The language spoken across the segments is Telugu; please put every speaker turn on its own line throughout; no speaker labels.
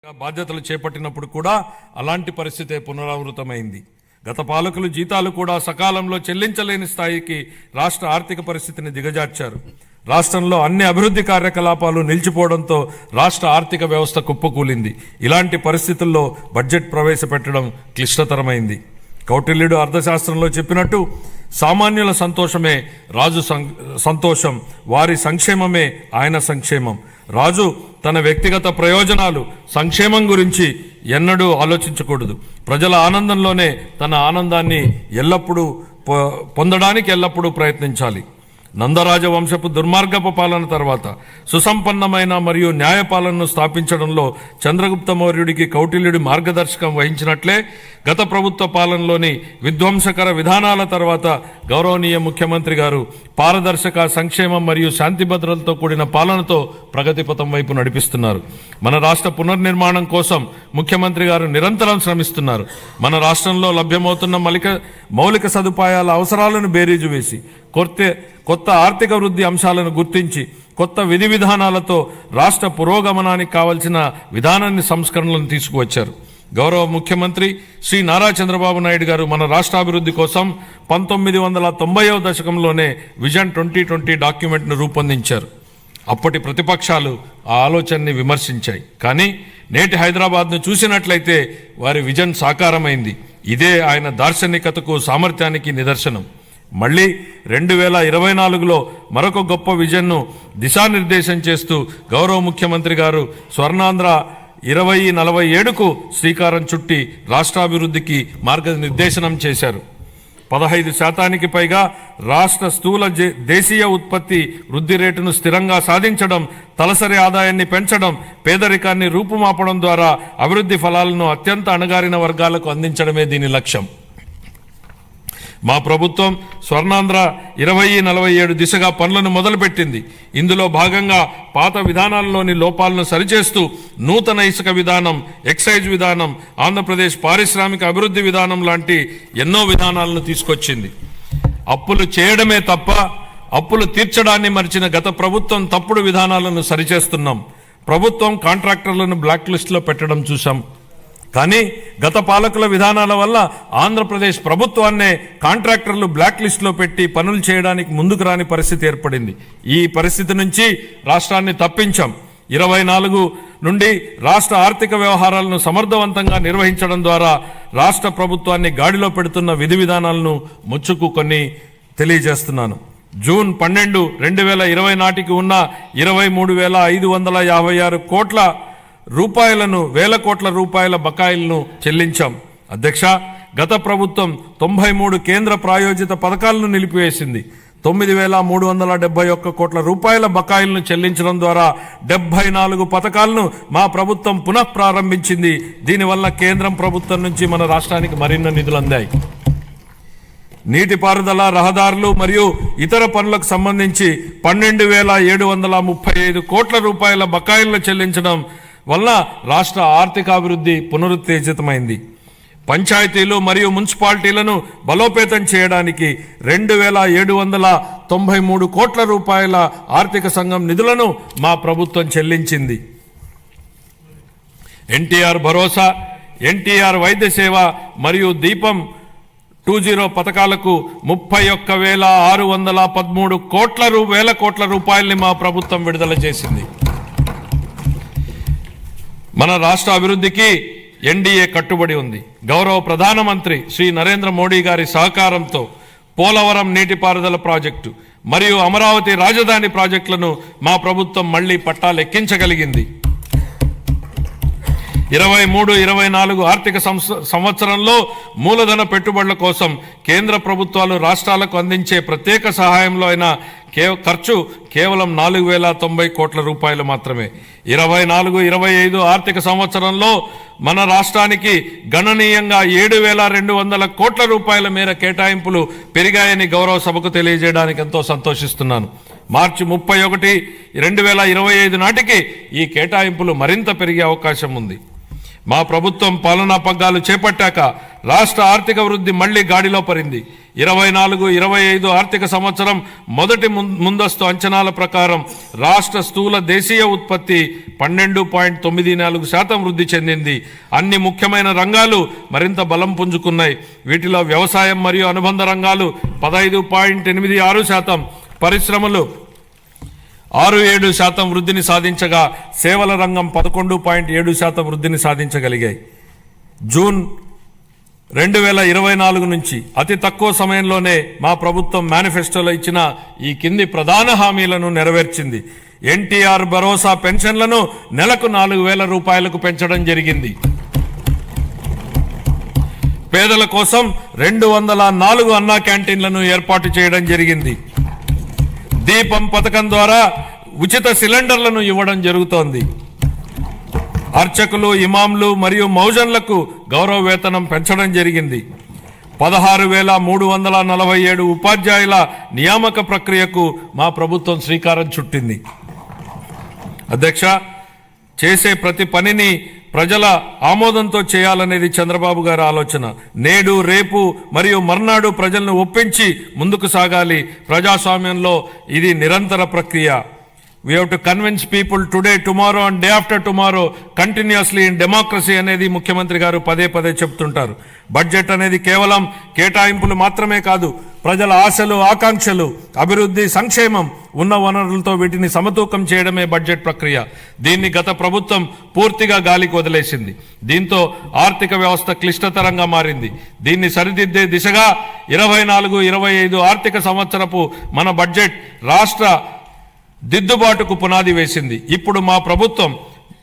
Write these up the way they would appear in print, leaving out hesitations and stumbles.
బాధ్యతలు చేపట్టినప్పుడు కూడా అలాంటి పరిస్థితే పునరావృతమైంది. గత పాలకులు జీతాలు కూడా సకాలంలో చెల్లించలేని స్థాయికి రాష్ట్ర ఆర్థిక పరిస్థితిని దిగజార్చారు. రాష్ట్రంలో అన్ని అభివృద్ధి కార్యకలాపాలు నిలిచిపోవడంతో రాష్ట్ర ఆర్థిక వ్యవస్థ కుప్పకూలింది. ఇలాంటి పరిస్థితుల్లో బడ్జెట్ ప్రవేశపెట్టడం క్లిష్టతరమైంది. కౌటిల్యుడు అర్థశాస్త్రంలో చెప్పినట్టు సామాన్యుల సంతోషమే రాజు సంతోషం, వారి సంక్షేమమే ఆయన సంక్షేమం. రాజు తన వ్యక్తిగత ప్రయోజనాలు సంక్షేమం గురించి ఎన్నడూ ఆలోచించకూడదు. ప్రజల ఆనందంలోనే తన ఆనందాన్ని పొందడానికి ఎల్లప్పుడూ ప్రయత్నించాలి. నందరాజ వంశపు దుర్మార్గపు పాలన తర్వాత సుసంపన్నమైన మరియు న్యాయపాలనను స్థాపించడంలో చంద్రగుప్త మౌర్యుడికి కౌటిల్యుడి మార్గదర్శకం వహించినట్లే గత ప్రభుత్వ పాలనలోని విధ్వంసకర విధానాల తర్వాత గౌరవనీయ ముఖ్యమంత్రి గారు పారదర్శక, సంక్షేమం మరియు శాంతి భద్రతలతో కూడిన పాలనతో ప్రగతి పథం వైపు నడిపిస్తున్నారు. మన రాష్ట్ర పునర్నిర్మాణం కోసం ముఖ్యమంత్రి గారు నిరంతరం శ్రమిస్తున్నారు. మన రాష్ట్రంలో లభ్యమవుతున్న మౌలిక సదుపాయాల అవసరాలను బేరీజు వేసి కొత్త ఆర్థిక వృద్ధి అంశాలను గుర్తించి కొత్త విధి విధానాలతో రాష్ట్ర పురోగమనానికి కావలసిన విధానాన్ని సంస్కరణలను తీసుకువచ్చారు. గౌరవ ముఖ్యమంత్రి శ్రీ నారా చంద్రబాబు నాయుడు గారు మన రాష్ట్రాభివృద్ధి కోసం 1990వ దశకంలోనే విజన్ 2020 డాక్యుమెంట్ను రూపొందించారు. అప్పటి ప్రతిపక్షాలు ఆ ఆలోచనని విమర్శించాయి. కానీ నేటి హైదరాబాద్ను చూసినట్లయితే వారి విజన్ సాకారమైంది. ఇదే ఆయన దార్శనికతకు, సామర్థ్యానికి నిదర్శనం. మళ్ళీ 2024లో మరొక గొప్ప విజన్ను దిశానిర్దేశం చేస్తూ గౌరవ ముఖ్యమంత్రి గారు స్వర్ణాంధ్ర 2047కు శ్రీకారం చుట్టి రాష్ట్రాభివృద్ధికి మార్గనిర్దేశనం చేశారు. 15% పైగా రాష్ట్ర స్థూల దేశీయ ఉత్పత్తి వృద్ధి రేటును స్థిరంగా సాధించడం, తలసరి ఆదాయాన్ని పెంచడం, పేదరికాన్ని రూపుమాపడం ద్వారా అభివృద్ధి ఫలాలను అత్యంత అణగారిన వర్గాలకు అందించడమే దీని లక్ష్యం. మా ప్రభుత్వం స్వర్ణాంధ్ర 2047 దిశగా పనులను మొదలుపెట్టింది. ఇందులో భాగంగా పాత విధానాల్లోని లోపాలను సరిచేస్తూ నూతన ఇసుక విధానం, ఎక్సైజ్ విధానం, ఆంధ్రప్రదేశ్ పారిశ్రామిక అభివృద్ధి విధానం లాంటి ఎన్నో విధానాలను తీసుకొచ్చింది. అప్పులు చేయడమే తప్ప అప్పులు తీర్చడాన్ని మరిచిన గత ప్రభుత్వం తప్పుడు విధానాలను సరిచేస్తున్నాం. ప్రభుత్వం కాంట్రాక్టర్లను బ్లాక్ లిస్టులో పెట్టడం చూశాం. కానీ గత పాలకుల విధానాల వల్ల ఆంధ్రప్రదేశ్ ప్రభుత్వాన్నే కాంట్రాక్టర్లు బ్లాక్ లిస్టులో పెట్టి పనులు చేయడానికి ముందుకు రాని పరిస్థితి ఏర్పడింది. ఈ పరిస్థితి నుంచి రాష్ట్రాన్ని తప్పించాం. 24 నుండి రాష్ట్ర ఆర్థిక వ్యవహారాలను సమర్థవంతంగా నిర్వహించడం ద్వారా రాష్ట్ర ప్రభుత్వాన్ని గాడిలో పెడుతున్న విధి విధానాలను ముచ్చుకు కొన్ని తెలియజేస్తున్నాను. జూన్ 12, 2020 నాటికి ఉన్న 23,556 కోట్ల రూపాయలను, వేల కోట్ల రూపాయల బకాయిలను చెల్లించాం. అధ్యక్ష, గత ప్రభుత్వం 93 కేంద్ర ప్రాయోజిత పథకాలను నిలిపివేసింది. 9,371 కోట్ల రూపాయల బకాయిలను చెల్లించడం ద్వారా 74 పథకాలను మా ప్రభుత్వం పునః ప్రారంభించింది. దీనివల్ల కేంద్రం ప్రభుత్వం నుంచి మన రాష్ట్రానికి మరిన్ని నిధులు అందాయి. నీటిపారుదల, రహదారులు మరియు ఇతర పనులకు సంబంధించి 12,735 కోట్ల రూపాయల బకాయిలను చెల్లించడం వల్ల రాష్ట్ర ఆర్థికాభివృద్ధి పునరుత్తేజితమైంది. పంచాయతీలు మరియు మున్సిపాలిటీలను బలోపేతం చేయడానికి 2,793 కోట్ల రూపాయల ఆర్థిక సంఘం నిధులను మా ప్రభుత్వం చెల్లించింది. ఎన్టీఆర్ భరోసా, ఎన్టీఆర్ వైద్య సేవ మరియు దీపం 2.0 పథకాలకు 31,613 వేల కోట్ల రూపాయల్ని మా ప్రభుత్వం విడుదల చేసింది. మన రాష్ట్ర అభివృద్ధికి ఎన్డీఏ కట్టుబడి ఉంది. గౌరవ ప్రధానమంత్రి శ్రీ నరేంద్ర మోడీ గారి సహకారంతో పోలవరం నీటిపారుదల ప్రాజెక్టు మరియు అమరావతి రాజధాని ప్రాజెక్టులను మా ప్రభుత్వం మళ్లీ పట్టాలెక్కించగలిగింది. 23-24 ఆర్థిక సంవత్సరంలో మూలధన పెట్టుబడుల కోసం కేంద్ర ప్రభుత్వాలు రాష్ట్రాలకు అందించే ప్రత్యేక సహాయంలో అయిన ఖర్చు కేవలం 4,090 కోట్ల రూపాయలు మాత్రమే. 24-25 ఆర్థిక సంవత్సరంలో మన రాష్ట్రానికి గణనీయంగా 7,200 కోట్ల రూపాయల మేర కేటాయింపులు పెరిగాయని గౌరవ సభకు తెలియజేయడానికి ఎంతో సంతోషిస్తున్నాను. మార్చి 31, 2025 నాటికి ఈ కేటాయింపులు మరింత పెరిగే అవకాశం ఉంది. మా ప్రభుత్వం పాలనా పగ్గాలు చేపట్టాక రాష్ట్ర ఆర్థిక వృద్ధి మళ్లీ గాడిలో పడింది. 24-25 ఆర్థిక సంవత్సరం మొదటి ముందస్తు అంచనాల ప్రకారం రాష్ట్ర స్థూల దేశీయ ఉత్పత్తి 12.94% వృద్ధి చెందింది. అన్ని ముఖ్యమైన రంగాలు మరింత బలం పుంజుకున్నాయి. వీటిలో వ్యవసాయం మరియు అనుబంధ రంగాలు 15.86%, పరిశ్రమలు 6.7% వృద్ధిని సాధించగా సేవల రంగం 11.7% వృద్ధిని సాధించగలిగాయి. జూన్ 2024 నుంచి అతి తక్కువ సమయంలోనే మా ప్రభుత్వం మేనిఫెస్టోలో ఇచ్చిన ఈ కింది ప్రధాన హామీలను నెరవేర్చింది. ఎన్టీఆర్ భరోసా పెన్షన్లను నెలకు 4,000 రూపాయలకు పెంచడం జరిగింది. పేదల కోసం 204 అన్నా క్యాంటీన్లను ఏర్పాటు చేయడం జరిగింది. దీపం పథకం ద్వారా ఉచిత సిలిండర్లను ఇవ్వడం జరుగుతోంది. అర్చకులు, ఇమాంలు మరియు మౌజన్లకు గౌరవ వేతనం పెంచడం జరిగింది. 16,347 ఉపాధ్యాయుల నియామక ప్రక్రియకు మా ప్రభుత్వం శ్రీకారం చుట్టింది. అధ్యక్ష, చేసే ప్రతి పనిని ప్రజల ఆమోదంతో చేయాలనేది చంద్రబాబు గారి ఆలోచన. నేడు, రేపు మరియు మర్నాడు ప్రజలను ఒప్పించి ముందుకు సాగాలి. ప్రజాస్వామ్యంలో ఇది నిరంతర ప్రక్రియ. We have to convince people today, tomorrow and day after tomorrow continuously in democracy అనేది ముఖ్యమంత్రి గారు పదే పదే చెప్తుంటారు. బడ్జెట్ అనేది కేవలం కేటాయింపులు మాత్రమే కాదు, ప్రజల ఆశలు, ఆకాంక్షలు, అభివృద్ధి, సంక్షేమం, ఉన్న వనరులతో వీటిని సమతూకం చేయడమే బడ్జెట్ ప్రక్రియ. దీన్ని గత ప్రభుత్వం పూర్తిగా గాలికి వదిలేసింది. దీంతో ఆర్థిక వ్యవస్థ క్లిష్టతరంగా మారింది. దీన్ని సరిదిద్దే దిశగా 24-25 ఆర్థిక సంవత్సరపు మన బడ్జెట్ రాష్ట్ర దిద్దుబాటుకు పునాది వేసింది. ఇప్పుడు మా ప్రభుత్వం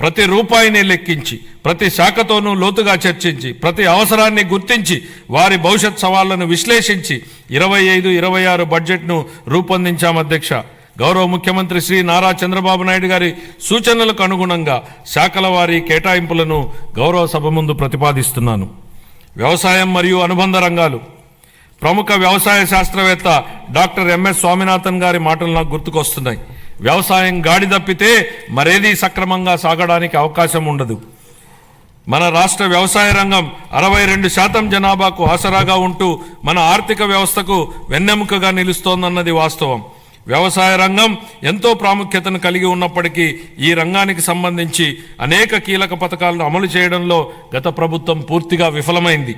ప్రతి రూపాయిని లెక్కించి, ప్రతి శాఖతోనూ లోతుగా చర్చించి, ప్రతి అవసరాన్ని గుర్తించి, వారి భవిష్యత్ సవాళ్లను విశ్లేషించి 25-26 బడ్జెట్ను రూపొందించాం. అధ్యక్ష, గౌరవ ముఖ్యమంత్రి శ్రీ నారా చంద్రబాబు నాయుడు గారి సూచనలకు అనుగుణంగా శాఖల వారి కేటాయింపులను గౌరవ సభ ముందు ప్రతిపాదిస్తున్నాను. వ్యవసాయం మరియు అనుబంధ రంగాలు. ప్రముఖ వ్యవసాయ శాస్త్రవేత్త డాక్టర్ ఎంఎస్ స్వామినాథన్ గారి మాటలు నాకు గుర్తుకొస్తున్నాయి. వ్యవసాయం గాడి తప్పితే మరేదీ సక్రమంగా సాగడానికి అవకాశం ఉండదు. మన రాష్ట్ర వ్యవసాయ రంగం 62% జనాభాకు ఆసరాగా ఉంటూ మన ఆర్థిక వ్యవస్థకు వెన్నెముకగా నిలుస్తోందన్నది వాస్తవం. వ్యవసాయ రంగం ఎంతో ప్రాముఖ్యతను కలిగి ఉన్నప్పటికీ ఈ రంగానికి సంబంధించి అనేక కీలక పథకాలను అమలు చేయడంలో గత ప్రభుత్వం పూర్తిగా విఫలమైంది.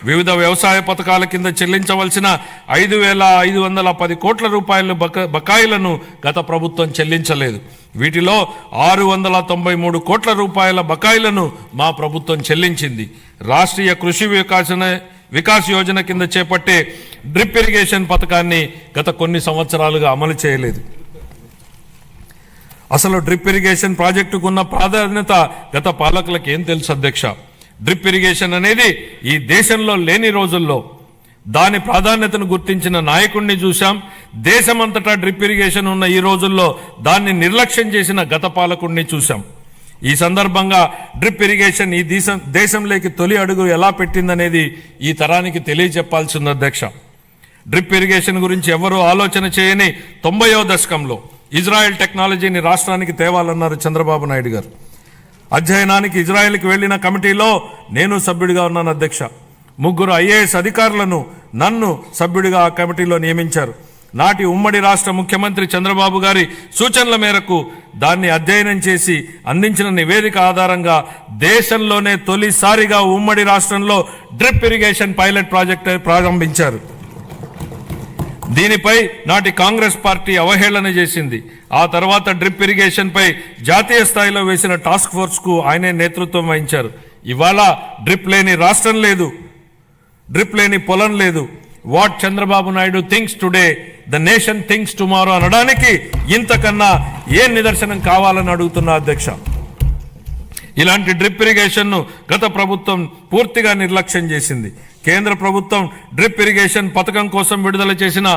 వివిధ వ్యవసాయ పథకాల కింద చెల్లించవలసిన 5,510 కోట్ల రూపాయల బకాయిలను గత ప్రభుత్వం చెల్లించలేదు. వీటిలో 693 కోట్ల రూపాయల బకాయిలను మా ప్రభుత్వం చెల్లించింది. రాష్ట్రీయ కృషి వికాస్ యోజన కింద చేపట్టే డ్రిప్ ఇరిగేషన్ పథకాన్ని గత కొన్ని సంవత్సరాలుగా అమలు చేయలేదు. అసలు డ్రిప్ ఇరిగేషన్ ప్రాజెక్టుకున్న ప్రాధాన్యత గత పాలకులకు ఏం తెలుసు అధ్యక్ష? డ్రిప్ ఇరిగేషన్ అనేది ఈ దేశంలో లేని రోజుల్లో దాని ప్రాధాన్యతను గుర్తించిన నాయకుడిని చూశాం. దేశమంతటా డ్రిప్ ఇరిగేషన్ ఉన్న ఈ రోజుల్లో దాన్ని నిర్లక్ష్యం చేసిన గత పాలకుడిని చూశాం. ఈ సందర్భంగా డ్రిప్ ఇరిగేషన్ ఈ దేశంలోకి తొలి అడుగు ఎలా పెట్టిందనేది ఈ తరానికి తెలియజెప్పాల్సింది అధ్యక్ష. డ్రిప్ ఇరిగేషన్ గురించి ఎవరూ ఆలోచన చేయని 90వ దశకంలో ఇజ్రాయెల్ టెక్నాలజీని రాష్ట్రానికి తేవాలన్నారు చంద్రబాబు నాయుడు గారు. అధ్యయనానికి ఇజ్రాయెల్కి వెళ్లిన కమిటీలో నేను సభ్యుడిగా ఉన్నాను అధ్యక్ష. 3 IAS అధికారులను నన్ను సభ్యుడిగా ఆ కమిటీలో నియమించారు. నాటి ఉమ్మడి రాష్ట్ర ముఖ్యమంత్రి చంద్రబాబు గారి సూచనల మేరకు దాన్ని అధ్యయనం చేసి అందించిన నివేదిక ఆధారంగా దేశంలోనే తొలిసారిగా ఉమ్మడి రాష్ట్రంలో డ్రిప్ ఇరిగేషన్ పైలట్ ప్రాజెక్టు ప్రారంభించారు. దీనిపై నాటి కాంగ్రెస్ పార్టీ అవహేళన చేసింది. ఆ తర్వాత డ్రిప్ ఇరిగేషన్ పై జాతీయ స్థాయిలో వేసిన టాస్క్ ఫోర్స్ కు ఆయనే నేతృత్వం వహించారు. ఇవాళ డ్రిప్ లేని రాష్ట్రం లేదు, డ్రిప్ లేని పొలం లేదు. What Chandrababu Naidu thinks today the nation thinks tomorrow అనడానికి ఇంతకన్నా ఏ నిదర్శనం కావాలని అడుగుతున్నా అధ్యక్ష. ఇలాంటి డ్రిప్ ఇరిగేషన్ ను గత ప్రభుత్వం పూర్తిగా నిర్లక్ష్యం చేసింది. కేంద్ర ప్రభుత్వం డ్రిప్ ఇరిగేషన్ పథకం కోసం విడుదల చేసిన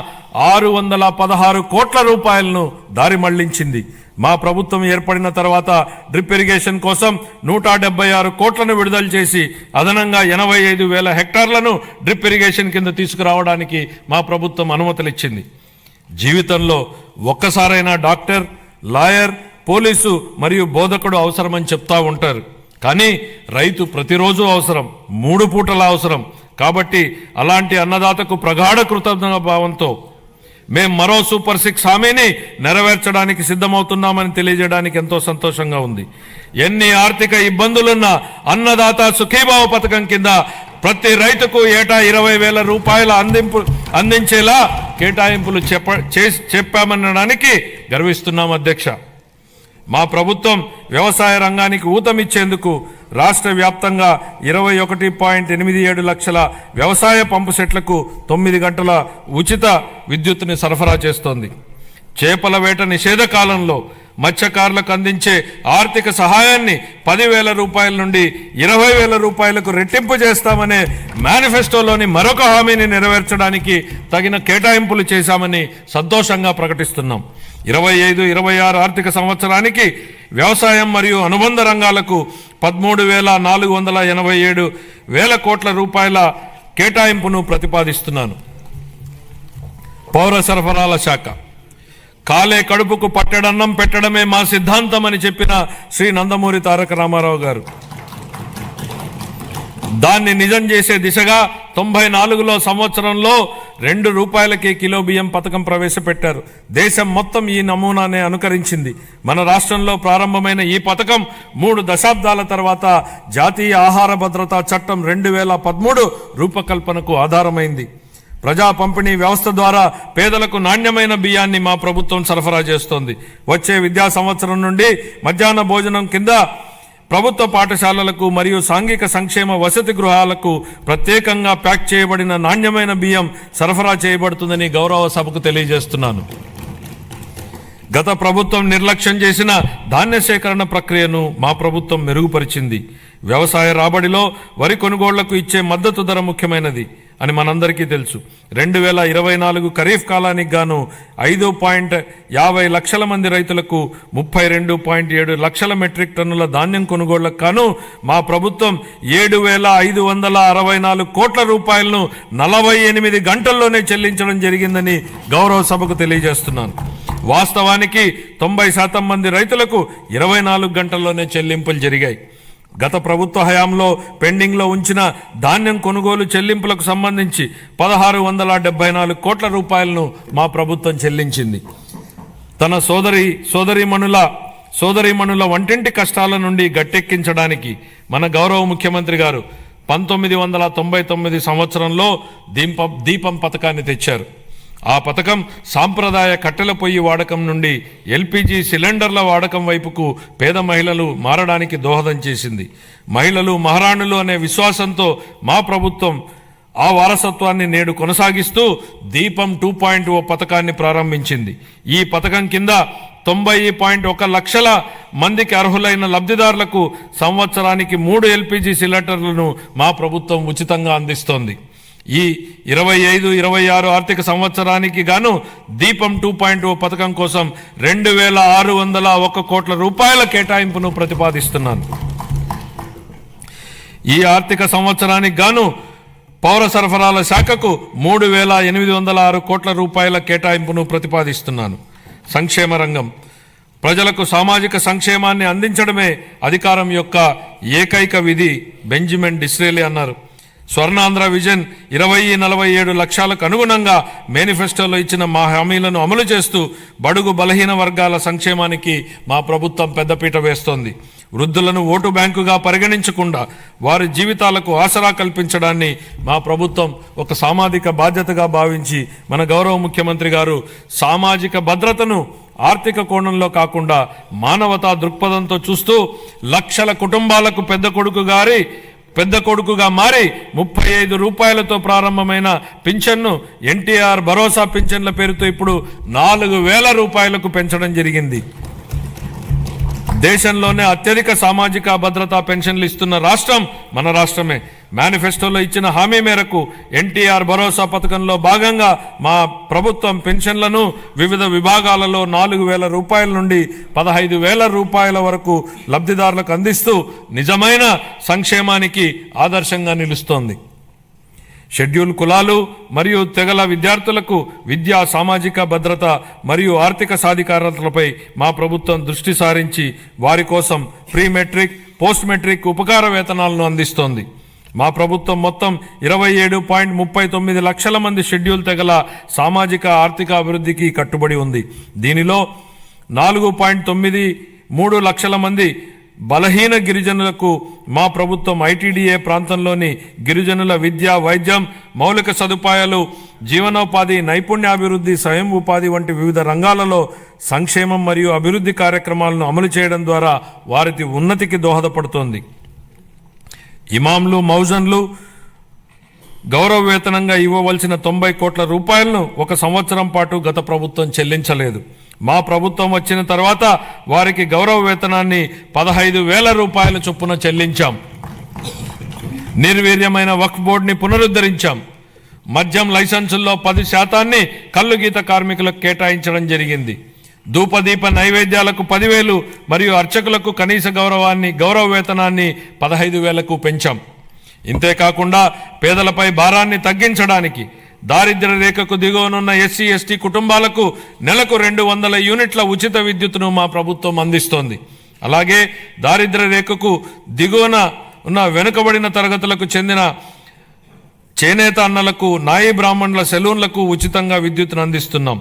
616 కోట్ల రూపాయలను దారి మళ్లించింది. మా ప్రభుత్వం ఏర్పడిన తర్వాత డ్రిప్ ఇరిగేషన్ కోసం 176 కోట్లను విడుదల చేసి అదనంగా 85,000 హెక్టార్లను డ్రిప్ ఇరిగేషన్ కింద తీసుకురావడానికి మా ప్రభుత్వం అనుమతులిచ్చింది. జీవితంలో ఒక్కసారైనా డాక్టర్, లాయర్, పోలీసు మరియు బోధకుడు అవసరమని చెప్తా ఉంటారు. కానీ రైతు ప్రతిరోజు అవసరం, 3 పూటల అవసరం. కాబట్టి అలాంటి అన్నదాతకు ప్రగాఢ కృతజ్ఞత భావంతో మేం మరో సూపర్ 6 హామీని నెరవేర్చడానికి సిద్ధమవుతున్నామని తెలియజేయడానికి ఎంతో సంతోషంగా ఉంది. ఎన్ని ఆర్థిక ఇబ్బందులున్నా అన్నదాత సుఖీభావ పథకం కింద ప్రతి రైతుకు ఏటా 20,000 రూపాయల అందించేలా కేటాయింపులు చెప్పామనడానికి గర్విస్తున్నాం అధ్యక్ష. మా ప్రభుత్వం వ్యవసాయ రంగానికి ఊతమిచ్చేందుకు రాష్ట్ర వ్యాప్తంగా 21.87 లక్షల వ్యవసాయ పంపు సెట్లకు 9 గంటల ఉచిత విద్యుత్తుని సరఫరా చేస్తోంది. చేపల వేట నిషేధ కాలంలో మత్స్యకారులకు అందించే ఆర్థిక సహాయాన్ని 10,000 రూపాయల నుండి 20,000 రూపాయలకు రెట్టింపు చేస్తామనే మేనిఫెస్టోలోని మరొక హామీని నెరవేర్చడానికి తగిన కేటాయింపులు చేశామని సంతోషంగా ప్రకటిస్తున్నాం. 25-26 ఆర్థిక సంవత్సరానికి వ్యవసాయం మరియు అనుబంధ రంగాలకు 13,487 కోట్ల రూపాయల కేటాయింపును ప్రతిపాదిస్తున్నాను. పౌర సరఫరాల శాఖ కాలే కడుపుకు పట్టెడన్నం పెట్టడమే మా సిద్ధాంతం అని చెప్పిన శ్రీ నందమూరి తారక రామారావు గారు దాన్ని నిజం చేసే దిశగా 94లో సంవత్సరంలో 2 రూపాయలకే కిలో బియ్యం పథకం ప్రవేశపెట్టారు. దేశం మొత్తం ఈ నమూనానే అనుకరించింది. మన రాష్ట్రంలో ప్రారంభమైన ఈ పథకం 3 దశాబ్దాల తర్వాత జాతీయ ఆహార భద్రతా చట్టం 2013 రూపకల్పనకు ఆధారమైంది. ప్రజా పంపిణీ వ్యవస్థ ద్వారా పేదలకు నాణ్యమైన బియ్యాన్ని మా ప్రభుత్వం సరఫరా చేస్తోంది. వచ్చే విద్యా సంవత్సరం నుండి మధ్యాహ్న భోజనం కింద ప్రభుత్వ పాఠశాలలకు మరియు సాంఘిక సంక్షేమ వసతి గృహాలకు ప్రత్యేకంగా ప్యాక్ చేయబడిన నాణ్యమైన బియ్యం సరఫరా చేయబడుతుందని గౌరవ సభకు తెలియజేస్తున్నాను. గత ప్రభుత్వం నిర్లక్ష్యం చేసిన ధాన్య సేకరణ ప్రక్రియను మా ప్రభుత్వం మెరుగుపరిచింది. వ్యవసాయ రాబడిలో వరి కొనుగోళ్లకు ఇచ్చే మద్దతు ధర ముఖ్యమైనది అని మనందరికీ తెలుసు. 2024 ఖరీఫ్ కాలానికి గాను 5.50 లక్షల మంది రైతులకు 32.7 లక్షల మెట్రిక్ టన్నుల ధాన్యం కొనుగోళ్లకు గాను మా ప్రభుత్వం 7,564 కోట్ల రూపాయలను 48 గంటల్లోనే చెల్లించడం జరిగిందని గౌరవ సభకు తెలియజేస్తున్నాను. వాస్తవానికి 90% మంది రైతులకు 24 గంటల్లోనే చెల్లింపులు జరిగాయి. గత ప్రభుత్వ హయాంలో పెండింగ్లో ఉంచిన ధాన్యం కొనుగోలు చెల్లింపులకు సంబంధించి 1,674 కోట్ల రూపాయలను మా ప్రభుత్వం చెల్లించింది. తన సోదరీమణుల వంటింటి కష్టాల నుండి గట్టెక్కించడానికి మన గౌరవ ముఖ్యమంత్రి గారు 1999 సంవత్సరంలో దీపం పథకాన్ని తెచ్చారు. ఆ పథకం సాంప్రదాయ కట్టెల పొయ్యి వాడకం నుండి ఎల్పిజి సిలిండర్ల వాడకం వైపుకు పేద మహిళలు మారడానికి దోహదం చేసింది. మహిళలు మహారాణులు అనే విశ్వాసంతో మా ప్రభుత్వం ఆ వారసత్వాన్ని నేడు కొనసాగిస్తూ దీపం 2.0 పథకాన్ని ప్రారంభించింది. ఈ పథకం కింద 90.1 లక్షల మందికి అర్హులైన లబ్ధిదారులకు సంవత్సరానికి 3 ఎల్పిజి సిలిండర్లను మా ప్రభుత్వం ఉచితంగా అందిస్తోంది. ఈ 25-26 ఆర్థిక సంవత్సరానికి గాను దీపం 2.0 పథకం కోసం 2,601 కోట్ల రూపాయల కేటాయింపును ప్రతిపాదిస్తున్నాను. ఈ ఆర్థిక సంవత్సరానికి గాను పౌర సరఫరాల శాఖకు 3,806 కోట్ల రూపాయల కేటాయింపును ప్రతిపాదిస్తున్నాను. సంక్షేమ రంగం ప్రజలకు సామాజిక సంక్షేమాన్ని అందించడమే అధికారం యొక్క ఏకైక విధి బెంజమిన్ డిస్రేలి అన్నారు. స్వర్ణాంధ్ర విజన్ 2047 లక్ష్యాలకు అనుగుణంగా మేనిఫెస్టోలో ఇచ్చిన మా హామీలను అమలు చేస్తూ బడుగు బలహీన వర్గాల సంక్షేమానికి మా ప్రభుత్వం పెద్దపీట వేస్తోంది. వృద్ధులను ఓటు బ్యాంకుగా పరిగణించకుండా వారి జీవితాలకు ఆసరా కల్పించడాన్ని మా ప్రభుత్వం ఒక సామాజిక బాధ్యతగా భావించి మన గౌరవ ముఖ్యమంత్రి గారు సామాజిక భద్రతను ఆర్థిక కోణంలో కాకుండా మానవతా దృక్పథంతో చూస్తూ లక్షల కుటుంబాలకు పెద్ద కొడుకుగా మారి 35 రూపాయలతో ప్రారంభమైన పింఛన్ను ఎన్టీఆర్ భరోసా పింఛన్ల పేరుతో ఇప్పుడు 4,000 రూపాయలకు పెంచడం జరిగింది. దేశంలోనే అత్యధిక సామాజిక భద్రతా పెన్షన్లు ఇస్తున్న రాష్ట్రం మన రాష్ట్రమే. మేనిఫెస్టోలో ఇచ్చిన హామీ మేరకు ఎన్టీఆర్ భరోసా పథకంలో భాగంగా మా ప్రభుత్వం పెన్షన్లను వివిధ విభాగాలలో 4,000 రూపాయల నుండి 15,000 రూపాయల వరకు లబ్ధిదారులకు అందిస్తూ నిజమైన సంక్షేమానికి ఆదర్శంగా నిలుస్తోంది. షెడ్యూల్ కులాలు మరియు తెగల విద్యార్థులకు విద్యా సామాజిక భద్రత మరియు ఆర్థిక సాధికారతలపై మా ప్రభుత్వం దృష్టి సారించి వారి కోసం ప్రీ మెట్రిక్ పోస్ట్ మెట్రిక్ ఉపకార వేతనాలను అందిస్తోంది. మా ప్రభుత్వం మొత్తం 27.39 లక్షల మంది షెడ్యూల్ తెగల సామాజిక ఆర్థిక అభివృద్ధికి కట్టుబడి ఉంది. దీనిలో 4.93 లక్షల మంది బలహీన గిరిజనులకు మా ప్రభుత్వం ఐటీడీఏ ప్రాంతంలోని గిరిజనుల విద్య, వైద్యం, మౌలిక సదుపాయాలు, జీవనోపాధి, నైపుణ్యాభివృద్ధి, స్వయం ఉపాధి వంటి వివిధ రంగాలలో సంక్షేమం మరియు అభివృద్ధి కార్యక్రమాలను అమలు చేయడం ద్వారా వారి ఉన్నతికి దోహదపడుతోంది. ఇమాంలు, మౌజన్లు గౌరవ వేతనంగా ఇవ్వవలసిన 90 కోట్ల రూపాయలను 1 సంవత్సరం పాటు గత ప్రభుత్వం చెల్లించలేదు. మా ప్రభుత్వం వచ్చిన తర్వాత వారికి గౌరవ వేతనాన్ని 15,000 రూపాయల చొప్పున చెల్లించాం. నిర్వీర్యమైన వక్ఫ్ బోర్డుని పునరుద్ధరించాం. మద్యం లైసెన్సుల్లో 10% కల్లు గీత కార్మికులకు కేటాయించడం జరిగింది. ధూపదీప నైవేద్యాలకు 10,000 మరియు అర్చకులకు కనీస గౌరవ వేతనాన్ని 15,000కు పెంచాం. ఇంతేకాకుండా పేదలపై భారాన్ని తగ్గించడానికి దారిద్ర్య రేఖకు దిగువనున్న ఎస్సీ, ఎస్టీ కుటుంబాలకు నెలకు 200 యూనిట్ల ఉచిత విద్యుత్తును మా ప్రభుత్వం అందిస్తోంది. అలాగే దారిద్ర్య రేఖకు దిగువన ఉన్న వెనుకబడిన తరగతులకు చెందిన చేనేత అన్నలకు, నాయి బ్రాహ్మణుల సెలూన్లకు ఉచితంగా విద్యుత్తును అందిస్తున్నాం.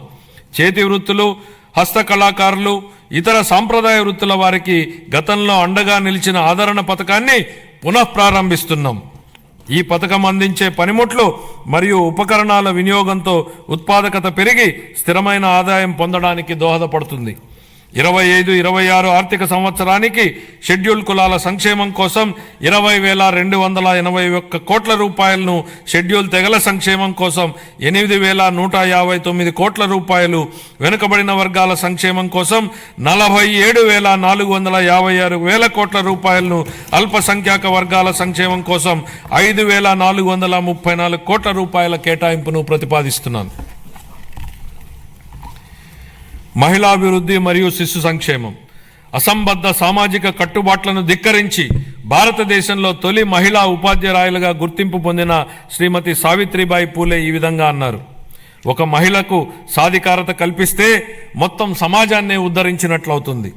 చేతి వృత్తులు, హస్తకళాకారులు, ఇతర సాంప్రదాయ వృత్తుల వారికి గతంలో అండగా నిలిచిన ఆదరణ పథకాన్ని పునఃప్రారంభిస్తున్నాం. ఈ పథకం అందించే పనిముట్లు మరియు ఉపకరణాల వినియోగంతో ఉత్పాదకత పెరిగి స్థిరమైన ఆదాయం పొందడానికి దోహదపడుతుంది. 25-26 ఆర్థిక సంవత్సరానికి షెడ్యూల్ కులాల సంక్షేమం కోసం 20,281 కోట్ల రూపాయలను, షెడ్యూల్ తెగల సంక్షేమం కోసం 8,159 కోట్ల రూపాయలు, వెనుకబడిన వర్గాల సంక్షేమం కోసం 47,456 కోట్ల రూపాయలను, అల్పసంఖ్యాక వర్గాల సంక్షేమం కోసం 5,434 కోట్ల రూపాయల కేటాయింపును ప్రతిపాదిస్తున్నాను. మహిళాభివృద్ధి మరియు శిశు సంక్షేమం. అసంబద్ధ సామాజిక కట్టుబాట్లను ధిక్కరించి భారతదేశంలో తొలి మహిళా ఉపాధ్యాయులుగా గుర్తింపు పొందిన శ్రీమతి సావిత్రిబాయి పూలే ఈ విధంగా అన్నారు: ఒక మహిళకు సాధికారత కల్పిస్తే మొత్తం సమాజాన్నే ఉద్ధరించినట్లవుతుంది.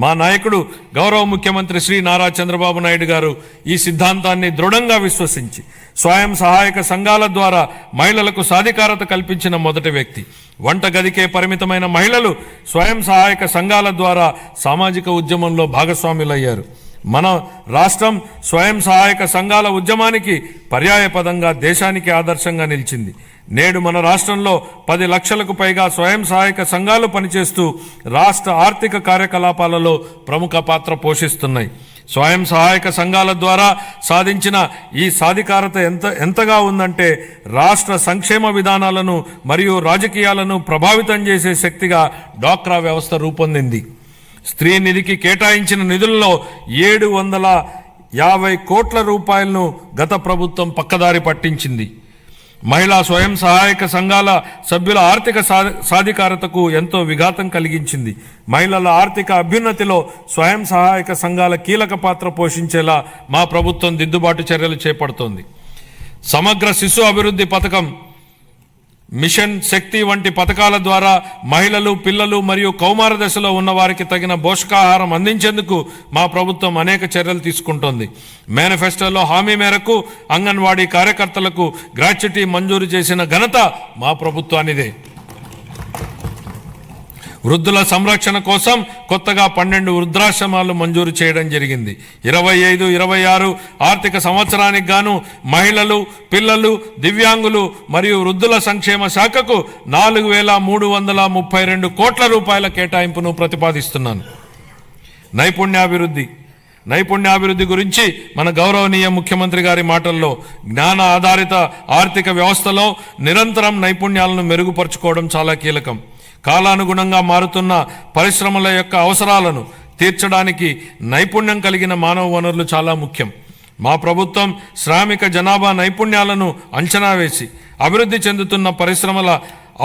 మా నాయకుడు గౌరవ ముఖ్యమంత్రి శ్రీ నారా చంద్రబాబు నాయుడు గారు ఈ సిద్ధాంతాన్ని దృఢంగా విశ్వసించి స్వయం సహాయక సంఘాల ద్వారా మహిళలకు సాధికారత కల్పించిన మొదటి వ్యక్తి. వంట గదికే పరిమితమైన మహిళలు స్వయం సహాయక సంఘాల ద్వారా సామాజిక ఉద్యమంలో భాగస్వాములయ్యారు. మన రాష్ట్రం స్వయం సహాయక సంఘాల ఉద్యమానికి పర్యాయపదంగా దేశానికి ఆదర్శంగా నిలిచింది. నేడు మన రాష్ట్రంలో 10 లక్షలకు పైగా స్వయం సహాయక సంఘాలు పనిచేస్తూ రాష్ట్ర ఆర్థిక కార్యకలాపాలలో ప్రముఖ పాత్ర పోషిస్తున్నాయి. స్వయం సహాయక సంఘాల ద్వారా సాధించిన ఈ సాధికారత ఎంతగా ఉందంటే రాష్ట్ర సంక్షేమ విధానాలను మరియు రాజకీయాలను ప్రభావితం చేసే శక్తిగా డ్వాక్రా వ్యవస్థ రూపొందింది. స్త్రీ నిధికి కేటాయించిన నిధుల్లో 750 కోట్ల రూపాయలను గత ప్రభుత్వం పక్కదారి పట్టించింది. మహిళా స్వయం సహాయక సంఘాల సభ్యుల ఆర్థిక సాధికారతకు ఎంతో విఘాతం కలిగించింది. మహిళల ఆర్థిక అభ్యున్నతిలో స్వయం సహాయక సంఘాల కీలక పాత్ర పోషించేలా మా ప్రభుత్వం దిద్దుబాటు చర్యలు చేపడుతోంది. సమగ్ర శిశు అభివృద్ధి పథకం, మిషన్ శక్తి వంటి పథకాల ద్వారా మహిళలు, పిల్లలు మరియు కౌమార దశలో ఉన్న వారికి తగిన పోషకాహారం అందించేందుకు మా ప్రభుత్వం అనేక చర్యలు తీసుకుంటోంది. మేనిఫెస్టోలో హామీ మేరకు అంగన్వాడీ కార్యకర్తలకు గ్రాట్యుటీ మంజూరు చేసిన ఘనత మా ప్రభుత్వానిదే. వృద్ధుల సంరక్షణ కోసం కొత్తగా 12 వృద్ధాశ్రమాలు మంజూరు చేయడం జరిగింది. 25-26 ఆర్థిక సంవత్సరానికి గాను మహిళలు, పిల్లలు, దివ్యాంగులు మరియు వృద్ధుల సంక్షేమ శాఖకు 4,332 కోట్ల రూపాయల కేటాయింపును ప్రతిపాదిస్తున్నాను. నైపుణ్యాభివృద్ధి గురించి మన గౌరవనీయ ముఖ్యమంత్రి గారి మాటల్లో, జ్ఞాన ఆధారిత ఆర్థిక వ్యవస్థలో నిరంతరం నైపుణ్యాలను మెరుగుపరుచుకోవడం చాలా కీలకం. కాలానుగుణంగా మారుతున్న పరిశ్రమల యొక్క అవసరాలను తీర్చడానికి నైపుణ్యం కలిగిన మానవ వనరులు చాలా ముఖ్యం. మా ప్రభుత్వం శ్రామిక జనాభా నైపుణ్యాలను అంచనా వేసి అభివృద్ధి చెందుతున్న పరిశ్రమల